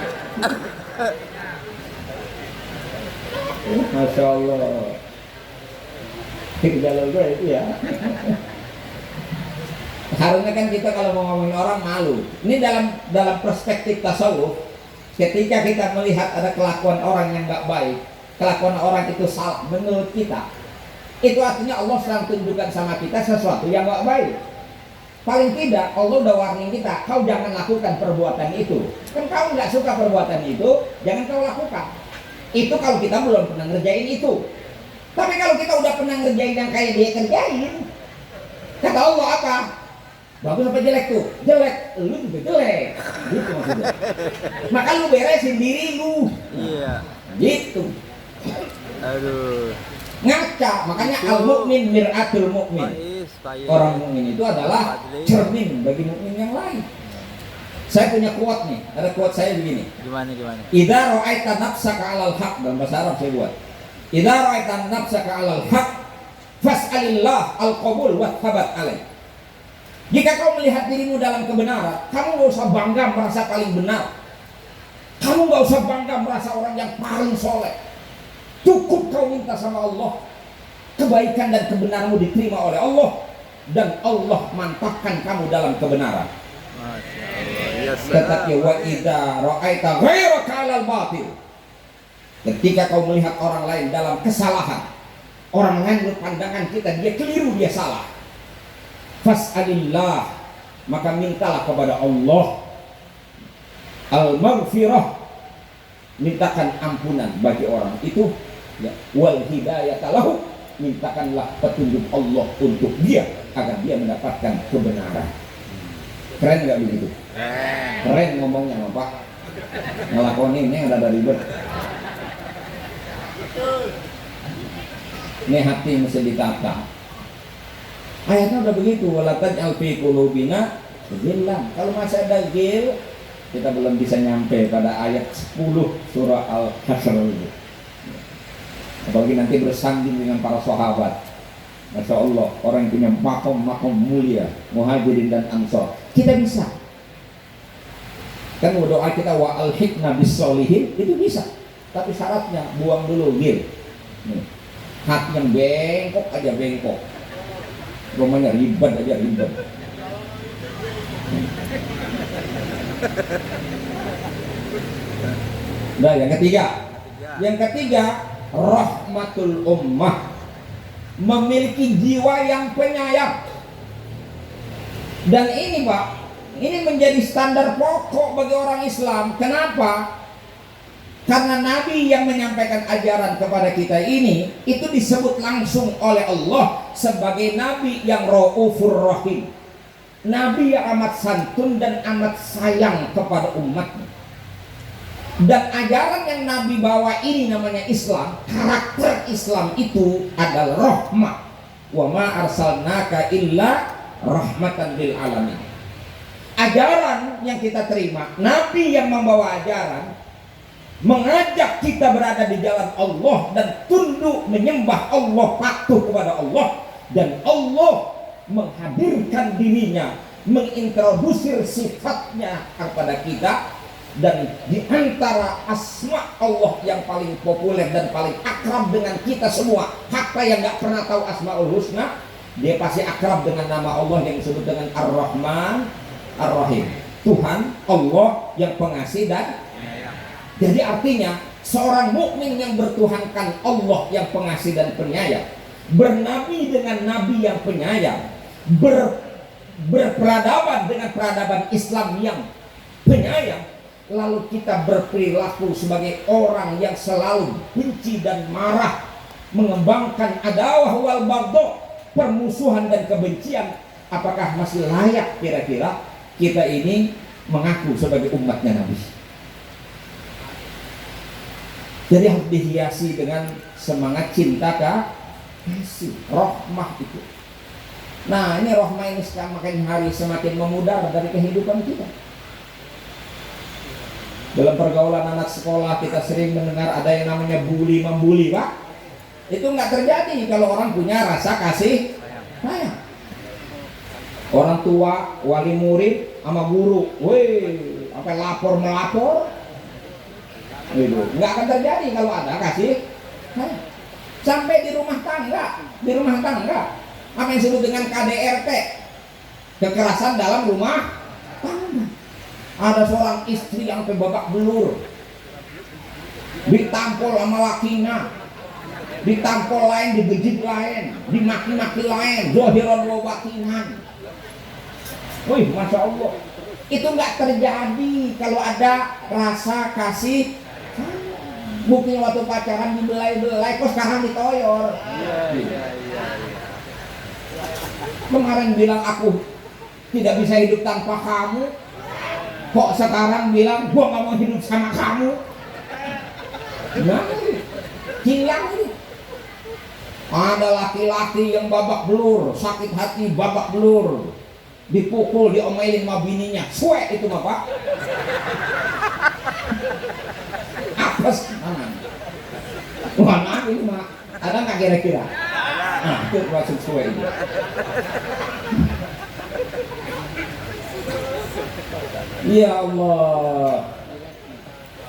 Masya Allah. Kalau gue itu ya. Harusnya kan kita kalau mau ngomongin orang malu. Ini dalam perspektif tasawuf, ketika kita melihat ada kelakuan orang yang nggak baik, kelakuan orang itu salah menurut kita, itu artinya Allah sedang tunjukkan sama kita sesuatu yang nggak baik. Paling tidak Allah udah warning kita, kau jangan lakukan perbuatan itu. Kan kau nggak suka perbuatan itu, jangan kau lakukan. Itu kalau kita belum pernah ngerjain itu. Tapi kalau kita udah pernah ngerjain yang kayak dia kerjain, kata Allah apa? Bagus apa jelek tuh? Jelek, lu juga jelek. Gitu maksudnya. Maka lu beresin diri lu. Iya. Gitu. Aduh. Ngaca, makanya al-mu'min mir'atul mu'min. Orang mukmin itu adalah cermin bagi mukmin yang lain. Saya punya quote nih, ada quote saya begini. Gimana? Idza ra'aita nafsaka 'alal haq, dalam bahasa Arab saya buat. Idza ra'aita nafsaka 'alal haq fas'alillah al-qabul wa thabat 'alaih. Jika kau melihat dirimu dalam kebenaran, kamu gak usah bangga merasa paling benar. Kamu gak usah bangga merasa orang yang paling soleh. Cukup kau minta sama Allah, kebaikan dan kebenaranmu diterima oleh Allah, dan Allah mantapkan kamu dalam kebenaran. Masya Allah. Ya, Tetapi wa idza ra'aita ghairaka 'alal batil. Ketika kau melihat orang lain dalam kesalahan, orang lain menurut pandangan kita dia keliru, dia salah. Fas'alillah, maka mintalah kepada Allah al-maghfirah, mintakan ampunan bagi orang itu, ya, wal hidayata lahu, mintakanlah petunjuk Allah untuk dia agar dia mendapatkan kebenaran. Keren nggak begitu? Keren ngomongnya Pak. Ngelakoninnya ada ribet. Ini hati mesti ditata. Ayatnya udah begitu, walakat alfi qulubina ghillan. Kalau masih ada ghil, kita belum bisa nyampe pada ayat 10 surah Al-Hasr itu. Apalagi nanti bersanding dengan para sahabat. Masya Allah, orang yang punya makom mulia, muhajirin dan ansor. Kita bisa. Kan doa kita wa al-hikna bis-solihin, itu bisa. Tapi syaratnya buang dulu ghil. Hati yang bengkok aja bengkok. Romanya ribet aja ribet. Nah, yang ketiga, rahmatul ummah, memiliki jiwa yang penyayang. Dan ini Pak, ini menjadi standar pokok bagi orang Islam. Kenapa? Karena Nabi yang menyampaikan ajaran kepada kita ini, itu disebut langsung oleh Allah sebagai Nabi yang Raufur Rahim, Nabi yang amat santun dan amat sayang kepada umatnya. Dan ajaran yang Nabi bawa ini namanya Islam. Karakter Islam itu adalah rahmah. Wa ma arsalnaka illa rahmatan lil alamin. Ajaran yang kita terima, Nabi yang membawa ajaran, mengajak kita berada di jalan Allah dan tunduk menyembah Allah, patuh kepada Allah, dan Allah menghadirkan dirinya, mengintrodusir sifatnya kepada kita. Dan di antara asma Allah yang paling populer dan paling akrab dengan kita semua, hatta yang gak pernah tahu Asmaul Husna, dia pasti akrab dengan nama Allah yang disebut dengan Ar-Rahman Ar-Rahim. Tuhan Allah yang pengasih dan jadi artinya seorang mukmin yang bertuhankan Allah yang pengasih dan penyayang, bernabi dengan nabi yang penyayang, berperadaban dengan peradaban Islam yang penyayang, lalu kita berperilaku sebagai orang yang selalu benci dan marah, mengembangkan adawah wal baghdha, permusuhan dan kebencian, apakah masih layak kira-kira kita ini mengaku sebagai umatnya Nabi? Jadi harus dihiasi dengan semangat cinta kasih, rahmah itu. Nah, ini rahmah ini semakin hari semakin memudar dari kehidupan kita. Dalam pergaulan anak sekolah kita sering mendengar ada yang namanya bully membuli, Pak. Itu nggak terjadi kalau orang punya rasa kasih sayang. Orang tua, wali murid sama guru, woi, sampai lapor melapor, itu nggak akan terjadi kalau ada kasih sayang. Sampai di rumah tangga, apa yang disebut dengan KDRT, kekerasan dalam rumah tangga. Ada seorang istri yang sampai babak belur, ditampol sama lakinya, ditampol lain, digigit lain, dimaki-maki lain, zohiran wa batinan. Wih, masya Allah, itu nggak terjadi kalau ada rasa kasih. Buktinya waktu pacaran dibelai-belai, kok sekarang ditoyor. Kemarin bilang aku tidak bisa hidup tanpa kamu, kok sekarang bilang gua nggak mau hidup sama kamu. Nah, hilang ini. Ada laki-laki yang babak belur, sakit hati babak belur, dipukul, diomelin sama bininya, suek itu bapak. Apes mana? Wah, nah ini mah ada nggak kira-kira? Nah, itu maksud suek itu. Ya Allah.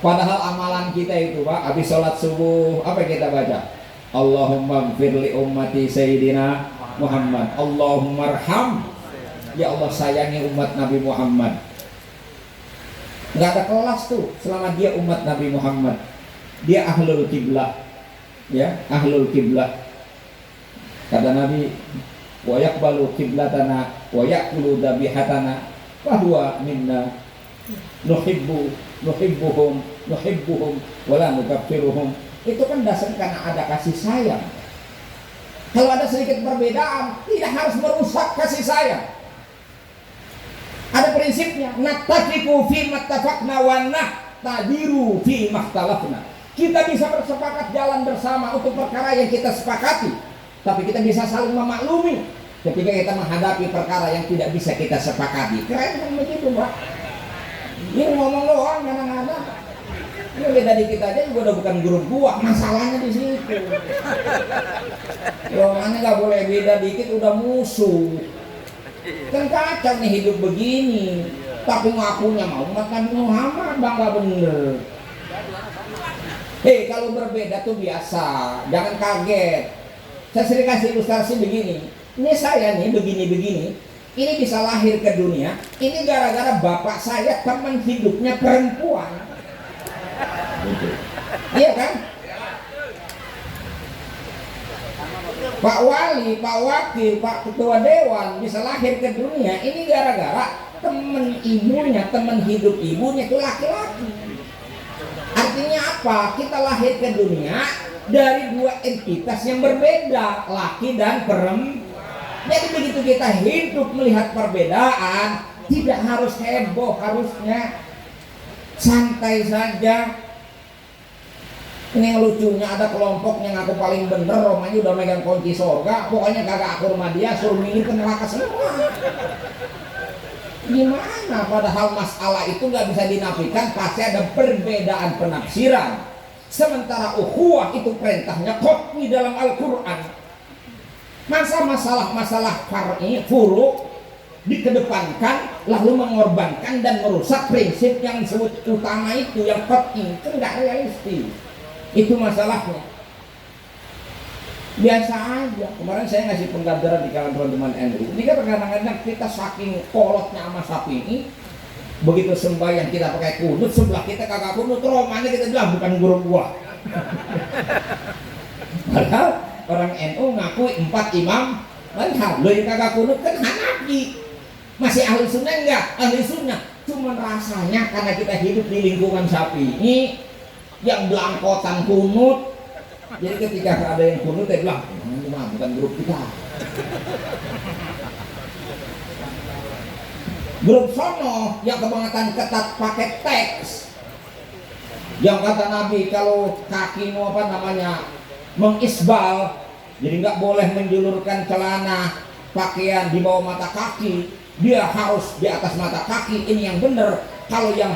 Padahal amalan kita itu, Pak, habis sholat subuh apa kita baca? Allahumma gfirli ummati sayyidina Muhammad. Allahumma arham. Ya Allah, sayangi umat Nabi Muhammad. Nggak ada kelas tuh selama dia umat Nabi Muhammad. Dia ahlul kiblah. Ya, ahlul kiblah. Kata Nabi, wa yaqbalu kiblatana wa yaqulu dabihatana fa huwa minna. Nuhibbuhum wala nukaffiruhum. Itu kan dasar karena ada kasih sayang. Kalau ada sedikit perbedaan, tidak harus merusak kasih sayang. Ada prinsipnya, nattafiqu fi mattafaqna wa nahtadiru fi makhtalafna. Kita bisa bersepakat jalan bersama untuk perkara yang kita sepakati, tapi kita bisa saling memaklumi ketika kita menghadapi perkara yang tidak bisa kita sepakati. Keren kan begitu, Pak? Ini ngomong doang, kadang-kadang. Ini beda dikit aja juga udah bukan grup gua, masalahnya di situ. Orangnya nggak boleh beda dikit udah musuh. Kan kacau nih hidup begini, tapi ngakunya mau umat Nabi Muhammad, bangga bener. Hei, kalau berbeda tuh biasa, jangan kaget. Saya sering kasih ilustrasi begini. Ini saya nih begini-begini, ini bisa lahir ke dunia, ini gara-gara bapak saya teman hidupnya perempuan. Iya kan? Pak Wali, Pak Wakil, Pak Ketua Dewan bisa lahir ke dunia, ini gara-gara teman ibunya, teman hidup ibunya itu laki-laki. Artinya apa? Kita lahir ke dunia dari dua entitas yang berbeda, laki dan perempuan. Jadi begitu kita hidup melihat perbedaan, tidak harus heboh, harusnya santai saja. Ini yang lucunya ada kelompok yang aku paling bener, romanya udah megang kunci surga, pokoknya kagak akur sama dia, suruh minggir ke neraka semua. Gimana? Padahal masalah itu nggak bisa dinafikan, pasti ada perbedaan penafsiran. Sementara ukhuwah itu perintahnya qat'i dalam Al-Quran. Masalah far'i, furu' dikedepankan, lalu mengorbankan dan merusak prinsip yang disebut utama itu, yang qat'i, itu nggak realistis. Itu masalahnya. Biasa aja. Kemarin saya ngasih penggambaran di kalangan teman-teman NU. Ini kan kadang-kadang kita saking kolotnya sama Syafi'i, Begitu sembahyang kita pakai kunut, sebelah kita kagak kunut, romannya kita bilang bukan guru gua. Padahal orang NU ngaku 4 imam madhab, lo yang kagak kunut kan Hanafi. Masih ahli sunnah enggak? Ahli sunnah. Cuman rasanya karena kita hidup di lingkungan Syafi'i yang belangkotan kunut, jadi ketika ada yang kunut dia bilang itu mah bukan grup kita. Grup sono yang kebangetan ketat pakai teks, yang kata Nabi kalau kakimu apa namanya mengisbal, jadi nggak boleh menjulurkan celana pakaian di bawah mata kaki, dia harus di atas mata kaki. Ini yang benar. Kalau yang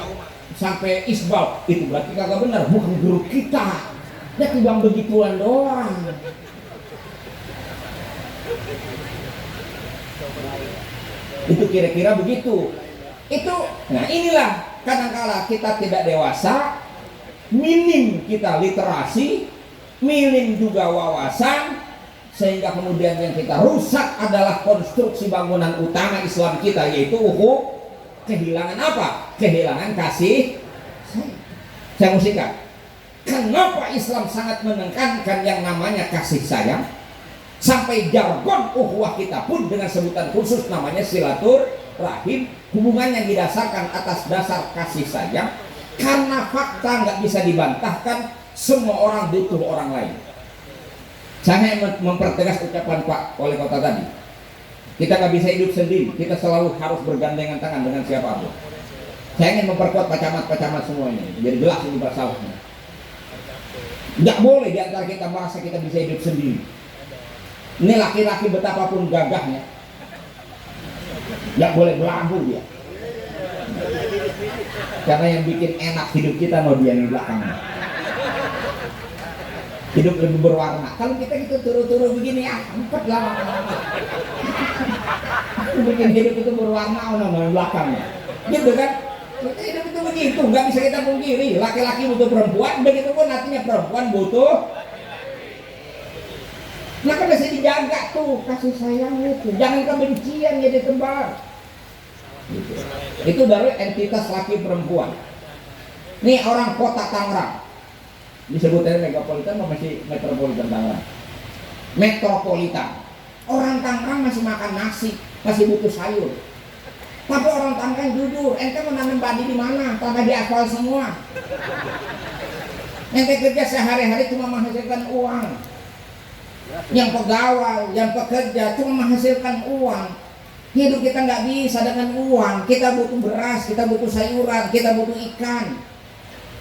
sampai isbal itu berarti kagak benar, bukan grup kita. Dia timbang begituan doang. Itu kira-kira begitu. Itu, nah inilah kadangkala kita tidak dewasa, minim kita literasi, minim juga wawasan, sehingga kemudian yang kita rusak adalah konstruksi bangunan utama Islam kita, yaitu kehilangan apa? Kehilangan kasih sayang. Saya musikan. Kenapa Islam sangat menekankan yang namanya kasih sayang? Sampai jargon ukhuwah kita pun dengan sebutan khusus namanya silaturahim, hubungannya didasarkan atas dasar kasih sayang. Karena fakta nggak bisa dibantahkan, semua orang butuh orang lain. Saya mempertegas ucapan Pak Wali Kota tadi. Kita nggak bisa hidup sendiri, kita selalu harus bergandengan tangan dengan siapapun. Saya ingin memperkuat Pak Camat semua ini, jadi jelas ini masalahnya. Nggak boleh diantara kita merasa kita bisa hidup sendiri. Ini laki-laki betapapun gagahnya, nggak boleh belagu dia. Karena yang bikin enak hidup kita no dia di belakangnya. Hidup lebih berwarna. Kalau kita gitu turu-turu begini ya, empat lama-lama. Bikin hidup itu berwarna di belakangnya. Gitu kan? Kita hidup itu begitu, nggak bisa kita pungkiri. Laki-laki butuh perempuan, begitu pun artinya perempuan butuh. Maka bisa dijaga tuh kasih sayang itu, jangan kebencian jadi tebar. Gitu. Itu dari entitas laki perempuan. Nih orang kota Tangerang, disebutnya megapolitan atau masih metropolitan Tangerang? Metropolitan. Orang Tangerang masih makan nasi, masih butuh sayur. Tapi orang Tangerang jujur, ente menanam padi di mana? Tanah di aspal semua. Ente kerja sehari-hari cuma menghasilkan uang. Yang pegawai, yang pekerja cuma menghasilkan uang. Hidup kita nggak bisa dengan uang. Kita butuh beras, kita butuh sayuran, kita butuh ikan.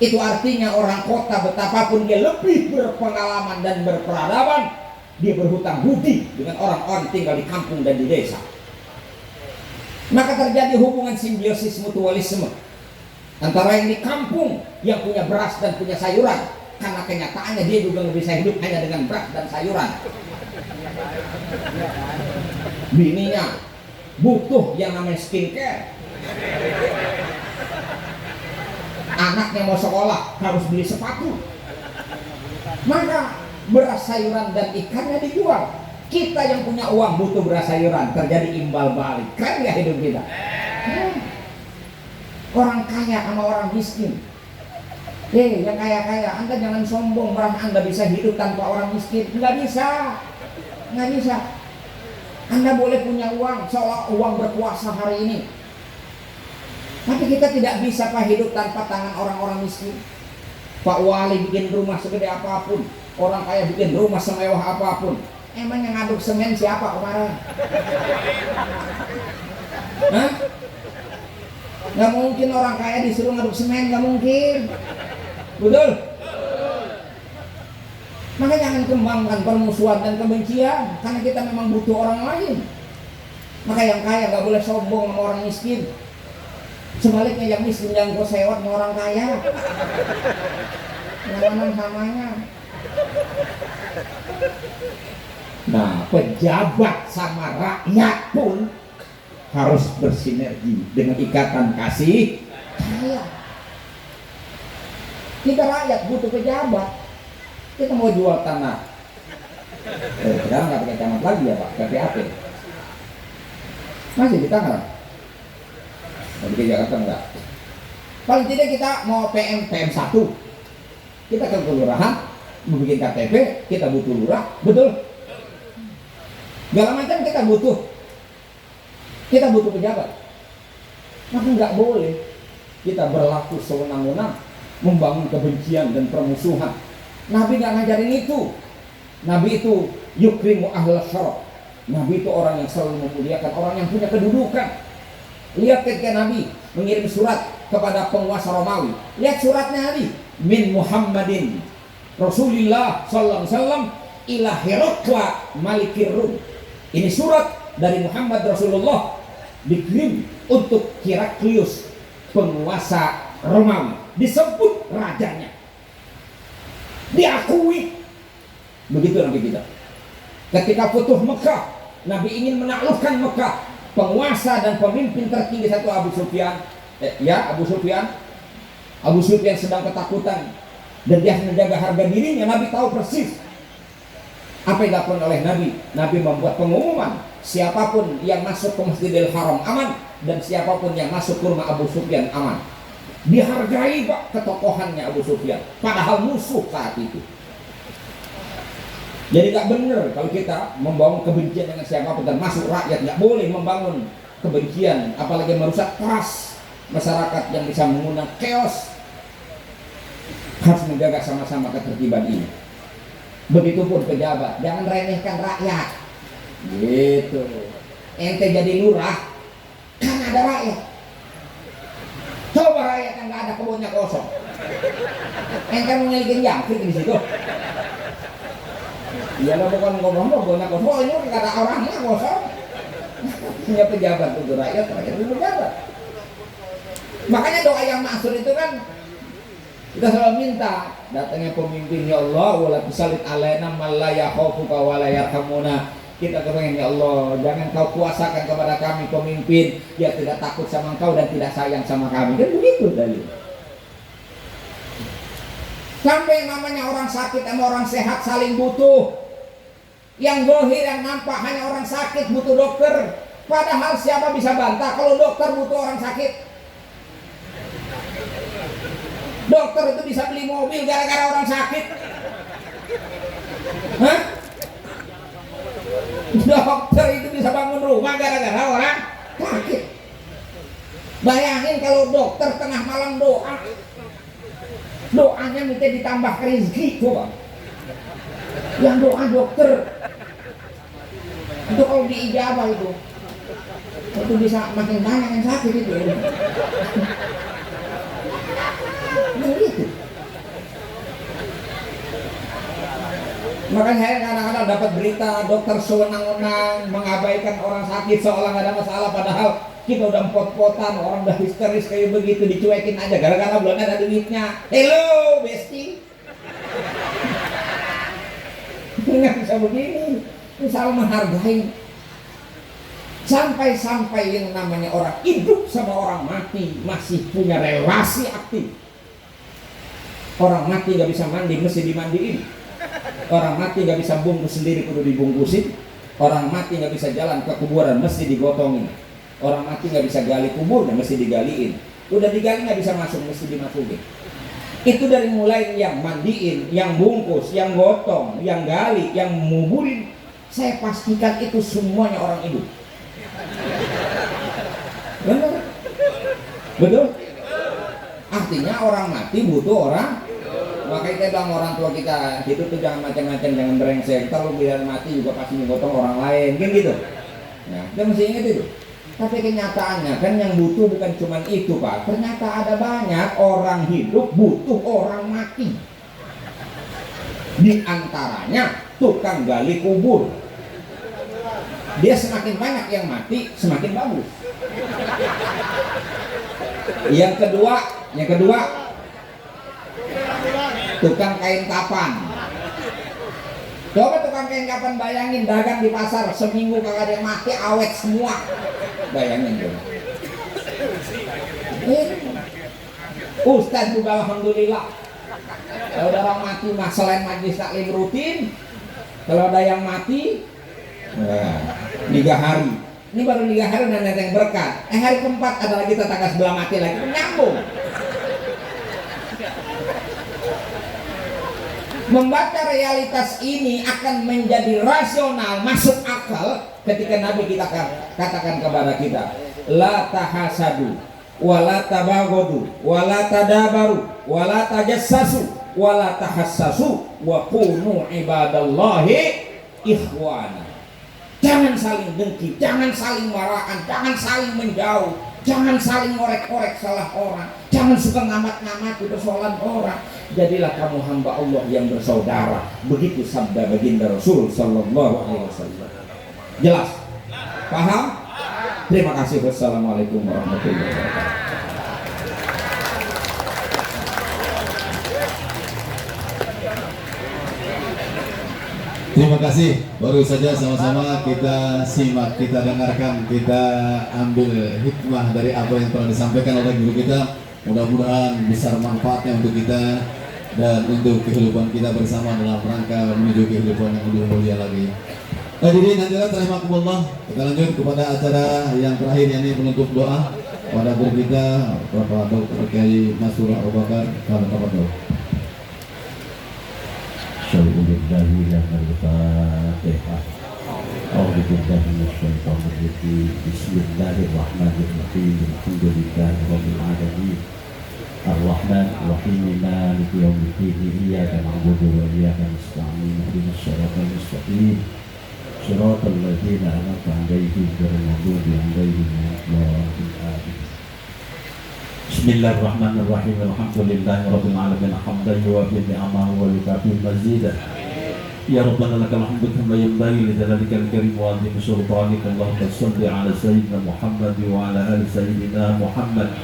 Itu artinya orang kota betapapun dia lebih berpengalaman dan berperadaban, dia berhutang budi dengan orang-orang tinggal di kampung dan di desa. Maka terjadi hubungan simbiosis mutualisme antara yang di kampung yang punya beras dan punya sayuran. Karena kenyataannya dia juga nggak bisa hidup hanya dengan beras dan sayuran. Bininya butuh yang namanya skincare. Anaknya mau sekolah harus beli sepatu. Maka beras sayuran dan ikannya dijual. Kita yang punya uang butuh beras sayuran, terjadi imbal balik. Keren nggak hidup kita? Orang kaya sama orang miskin. Yang kaya-kaya, Anda jangan sombong merasa Anda bisa hidup tanpa orang miskin. Nggak bisa. Anda boleh punya uang, seolah uang berkuasa hari ini. Tapi kita tidak bisa Pak hidup tanpa tangan orang-orang miskin. Pak Wali bikin rumah segede apapun, orang kaya bikin rumah semewah apapun. Emang yang ngaduk semen siapa kemarin? Hah? Nggak mungkin orang kaya disuruh ngaduk semen, nggak mungkin. Betul? Maka jangan kembangkan permusuhan dan kebencian, karena kita memang butuh orang lain. Maka yang kaya nggak boleh sombong sama orang miskin. Sebaliknya yang miskin jangan kau sewot sama orang kaya. Yang samanya. Nah, pejabat sama rakyat pun harus bersinergi dengan ikatan kasih sayang. Kita rakyat butuh pejabat. Kita mau jual tanah. Sekarang nggak pakai camat lagi ya Pak, PPAP. Masih di Tangerang. Tapi di Jakarta enggak. Paling tidak kita mau PM1, kita ke kelurahan, membuat KTP, kita butuh lurah, betul? Segala macam kita butuh pejabat. Maka nggak boleh kita berlaku sewenang-wenang, membangun kebencian dan permusuhan. Nabi nggak ngajarin itu. Nabi itu yukrimu ahla syaraf. Nabi itu orang yang selalu memuliakan orang yang punya kedudukan. Lihat ketika Nabi mengirim surat kepada penguasa Romawi. Lihat suratnya Nabi. Min Muhammadin Rasulillah sallallahu alaihi wasallam ila Herakla Malikir Rum. Ini surat dari Muhammad Rasulullah dikirim untuk Heraklius, penguasa Romawi. Disebut rajanya. Diakui. Begitu Nabi kita. Ketika Futuh Mekah, Nabi ingin menaklukkan Mekah. Penguasa dan pemimpin tertinggi satu Abu Sufyan. Abu Sufyan sedang ketakutan dan dia menjaga harga dirinya. Nabi tahu persis apa yang dilakukan oleh Nabi. Nabi membuat pengumuman, siapapun yang masuk ke Masjidil Haram aman, dan siapapun yang masuk ke rumah Abu Sufyan aman. Dihargai Pak ketokohannya Abu Sufyan, padahal musuh saat itu. Jadi gak benar kalau kita membangun kebencian dengan siapapun, dan masuk rakyat gak boleh membangun kebencian, apalagi merusak trust masyarakat yang bisa mengundang chaos. Harus menjaga sama-sama ketertiban ini. Begitupun pejabat, jangan remehkan rakyat. Gitu. Ente jadi lurah, kan ada rakyat. Coba rakyat yang gak ada kebunnya kosong. Ente memiliki jangkrik di situ. Iya lah, bukan ngomong kebunnya kosong, ini gak ada orangnya kosong. Punya pejabat untuk rakyat untuk pejabat. Makanya doa yang maksud itu kan kita selalu minta datangnya pemimpin, ya Allah wala tusallit alaina man la yakhafuka wa la yarhamuna. Kita kepengen, ya Allah jangan kau kuasakan kepada kami pemimpin yang tidak takut sama engkau dan tidak sayang sama kami. Kan begitu dalil. Sampai namanya orang sakit sama orang sehat saling butuh. Yang zahir yang nampak hanya orang sakit butuh dokter. Padahal siapa bisa bantah kalau dokter butuh orang sakit? Dokter itu bisa beli mobil gara-gara orang sakit. Hah? Dokter itu bisa bangun rumah gara-gara orang sakit. Bayangin kalau dokter tengah malam doa, doanya minta ditambah rezeki, coba. Yang doa dokter itu kalau diijabah itu bisa makin banyak yang sakit itu. Begitu. Makanya saya kadang-kadang dapat berita dokter sewenang-wenang mengabaikan orang sakit seolah nggak ada masalah, padahal kita udah empot-potan, orang udah histeris kayak begitu, dicuekin aja gara-gara belum ada duitnya. Hello besti, nggak bisa begini. Misal menghargai, sampai yang namanya orang hidup sama orang mati masih punya relasi aktif. Orang mati nggak bisa mandi, mesti dimandiin. Orang mati nggak bisa bungkus sendiri, kudu dibungkusin. Orang mati nggak bisa jalan ke kuburan, mesti digotongin. Orang mati nggak bisa gali kubur, dan mesti digaliin. Udah digali nggak bisa masuk, mesti dimasukin. Itu dari mulai yang mandiin, yang bungkus, yang gotong, yang gali, yang nguburin. Saya pastikan itu semuanya orang hidup. Benar? Betul? Artinya orang mati butuh orang. Makanya kita bilang orang tua kita hidup tuh jangan macam-macam, jangan brengsek. Kalau biar mati juga pasti menggotong orang lain, kan gitu. Nah, kita mesti ingat itu. Tapi kenyataannya kan yang butuh bukan cuma itu Pak. Ternyata ada banyak orang hidup butuh orang mati. Di antaranya tukang gali kubur. Dia semakin banyak yang mati, semakin bagus. Yang kedua, tukang kain kapan. Coba tukang kain kapan bayangin dagang di pasar seminggu kagak ada yang mati, awet semua. Bayangin dong. Ustaz juga alhamdulillah. Kalau ada orang mati mah selain majlis taklim rutin, kalau ada yang mati 3 hari Ini baru 3 hari dan ada yang berkat. Hari keempat ada lagi tetangga sebelah mati lagi, menyambung. Membaca realitas ini akan menjadi rasional, masuk akal ketika Nabi kita katakan kepada kita, la tahasadu, wala tabaghadu, wala tadabaru, wala tajassasu, wala tahassasu, wa kunu ibadallahi ikhwana. Jangan saling dengki, jangan saling marahan, jangan saling menjauh, jangan saling ngorek-ngorek salah orang, jangan suka ngamat-ngamati persoalan orang. Jadilah kamu hamba Allah yang bersaudara. Begitu sabda baginda Rasul sallallahu alaihi wasallam. Jelas? Paham? Terima kasih. Wassalamualaikum warahmatullahi wabarakatuh. Terima kasih. Baru saja sama-sama kita simak, kita dengarkan, kita ambil hikmah dari apa yang telah disampaikan oleh guru kita. Mudah-mudahan besar manfaatnya untuk kita dan untuk kehidupan kita bersama dalam rangka menuju kehidupan yang lebih mulia lagi. Hadirin hadirat rahimakumullah, kita lanjut kepada acara yang terakhir, yakni penutup doa pada guru kita Bapak Dr. Kiai Masrur Abu Bakar. Tafadhol. Syai'ul billahi yang al-Fatihah. A'udzubillahi minasyaitonir rajim. Bismillahirrahmanirrahim. Alhamdulillahi rabbil alamin. Ar-Rahman Ar-Rahim. Maliki yaumiddin. Iyyaka na'budu wa iyyaka nasta'in. Ihdinas siratal mustaqim. Shiratal ladzina an'amta 'alaihim ghairil maghdubi 'alaihim waladdallin. Bismillahirrahmanirrahim. Alhamdulillahi rabbil alamin. Hamdan yuwafi ni'amahu wa yukafi mazidah. Ya Rabbana lakal hamdu kama yanbaghi li jalalikal karim wa 'azimi sultanika. Allahumma shalli 'ala sayyidina Muhammad wa 'ala ali sayyidina Muhammad.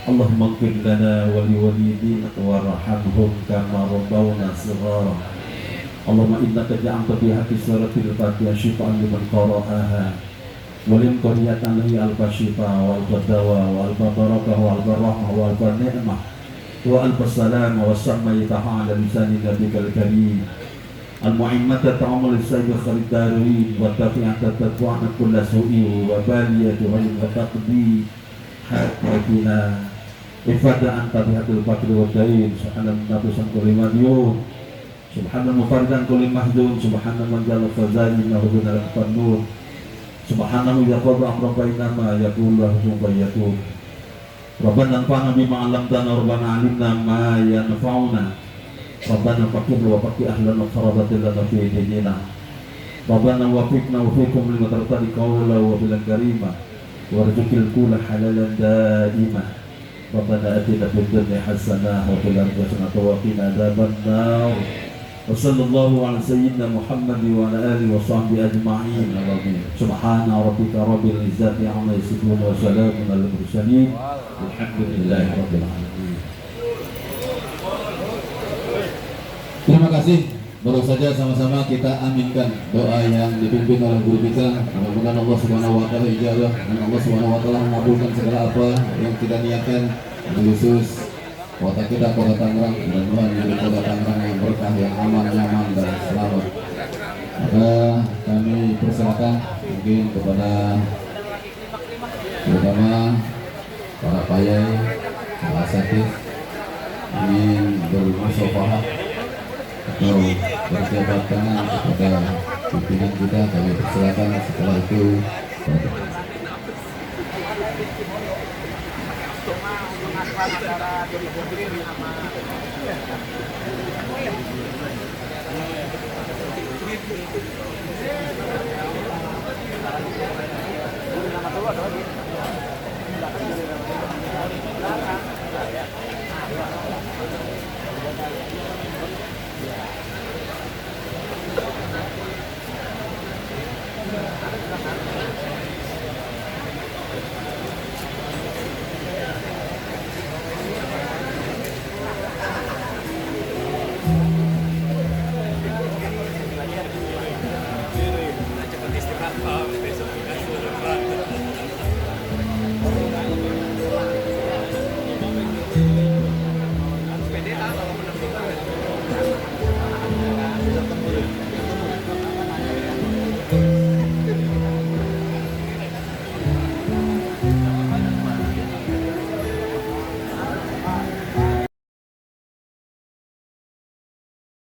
Allahumma ighfir lana wa li walidina warhamhum kama rabbawna shighara. Allahumma innaka ja'alta fi haqqi suratil Fatihah shifaan liman qara'aha walim qariyatan lahi al-fashifa wal-badawa wal-barakah wal-barahmah wal-ni'mah wa al-salam wa sammaytaha ala lisani nabikal karim al-mu'immata ta'amal sayyid khalidarin wa tafi'ata tatwa'na kulla su'i wa baliyatu wa taqdi hakatina ifada anta bihatil fakri wa dain subhanallah nabisan kuliman yun subhanallah mufaridan kulim mahdun subhanallah manjala fazali nahu binal fanur subhanahu yaqadu amra bainama yaqullahu bayatun rabbana anfa'na bima 'allamtana rabbana 'allimna ma yanfa'una rabbana faqih wa faqih ahlan wa farabatil lana fi dinina rabbana wafiqna wa fiqhum lima tartadi qawla wa bil karima warzuqil kulla halalan daima rabbana atina fid dunya hasanah wa fil akhirati hasanah wa qina adzabannar. Wassallallahu ala sayyidina Muhammad wa ala alihi wa sahbihi ajma'in. Subhana rabbika rabbil izzati amma yasifun wa salamun alal mursalin walhamdulillahi rabbil alamin. Terima kasih. Baru saja sama-sama kita aminkan doa yang dipimpin oleh guru kita. Mudah-mudahan Allah Subhanahu wa taala ijabah dan Allah Subhanahu wa taala mengabulkan segala apa yang kita niatkan, khusus kota kita, kota Tangerang, mudah-mudahan menjadi kota Tangerang yang berkah, yang aman, nyaman dan selamat. Maka kami persilakan mungkin kepada terutama para payai, para asatidz ingin bermusyawarah atau berjabat tangan kepada pimpinan kita, kami persilakan. Setelah itu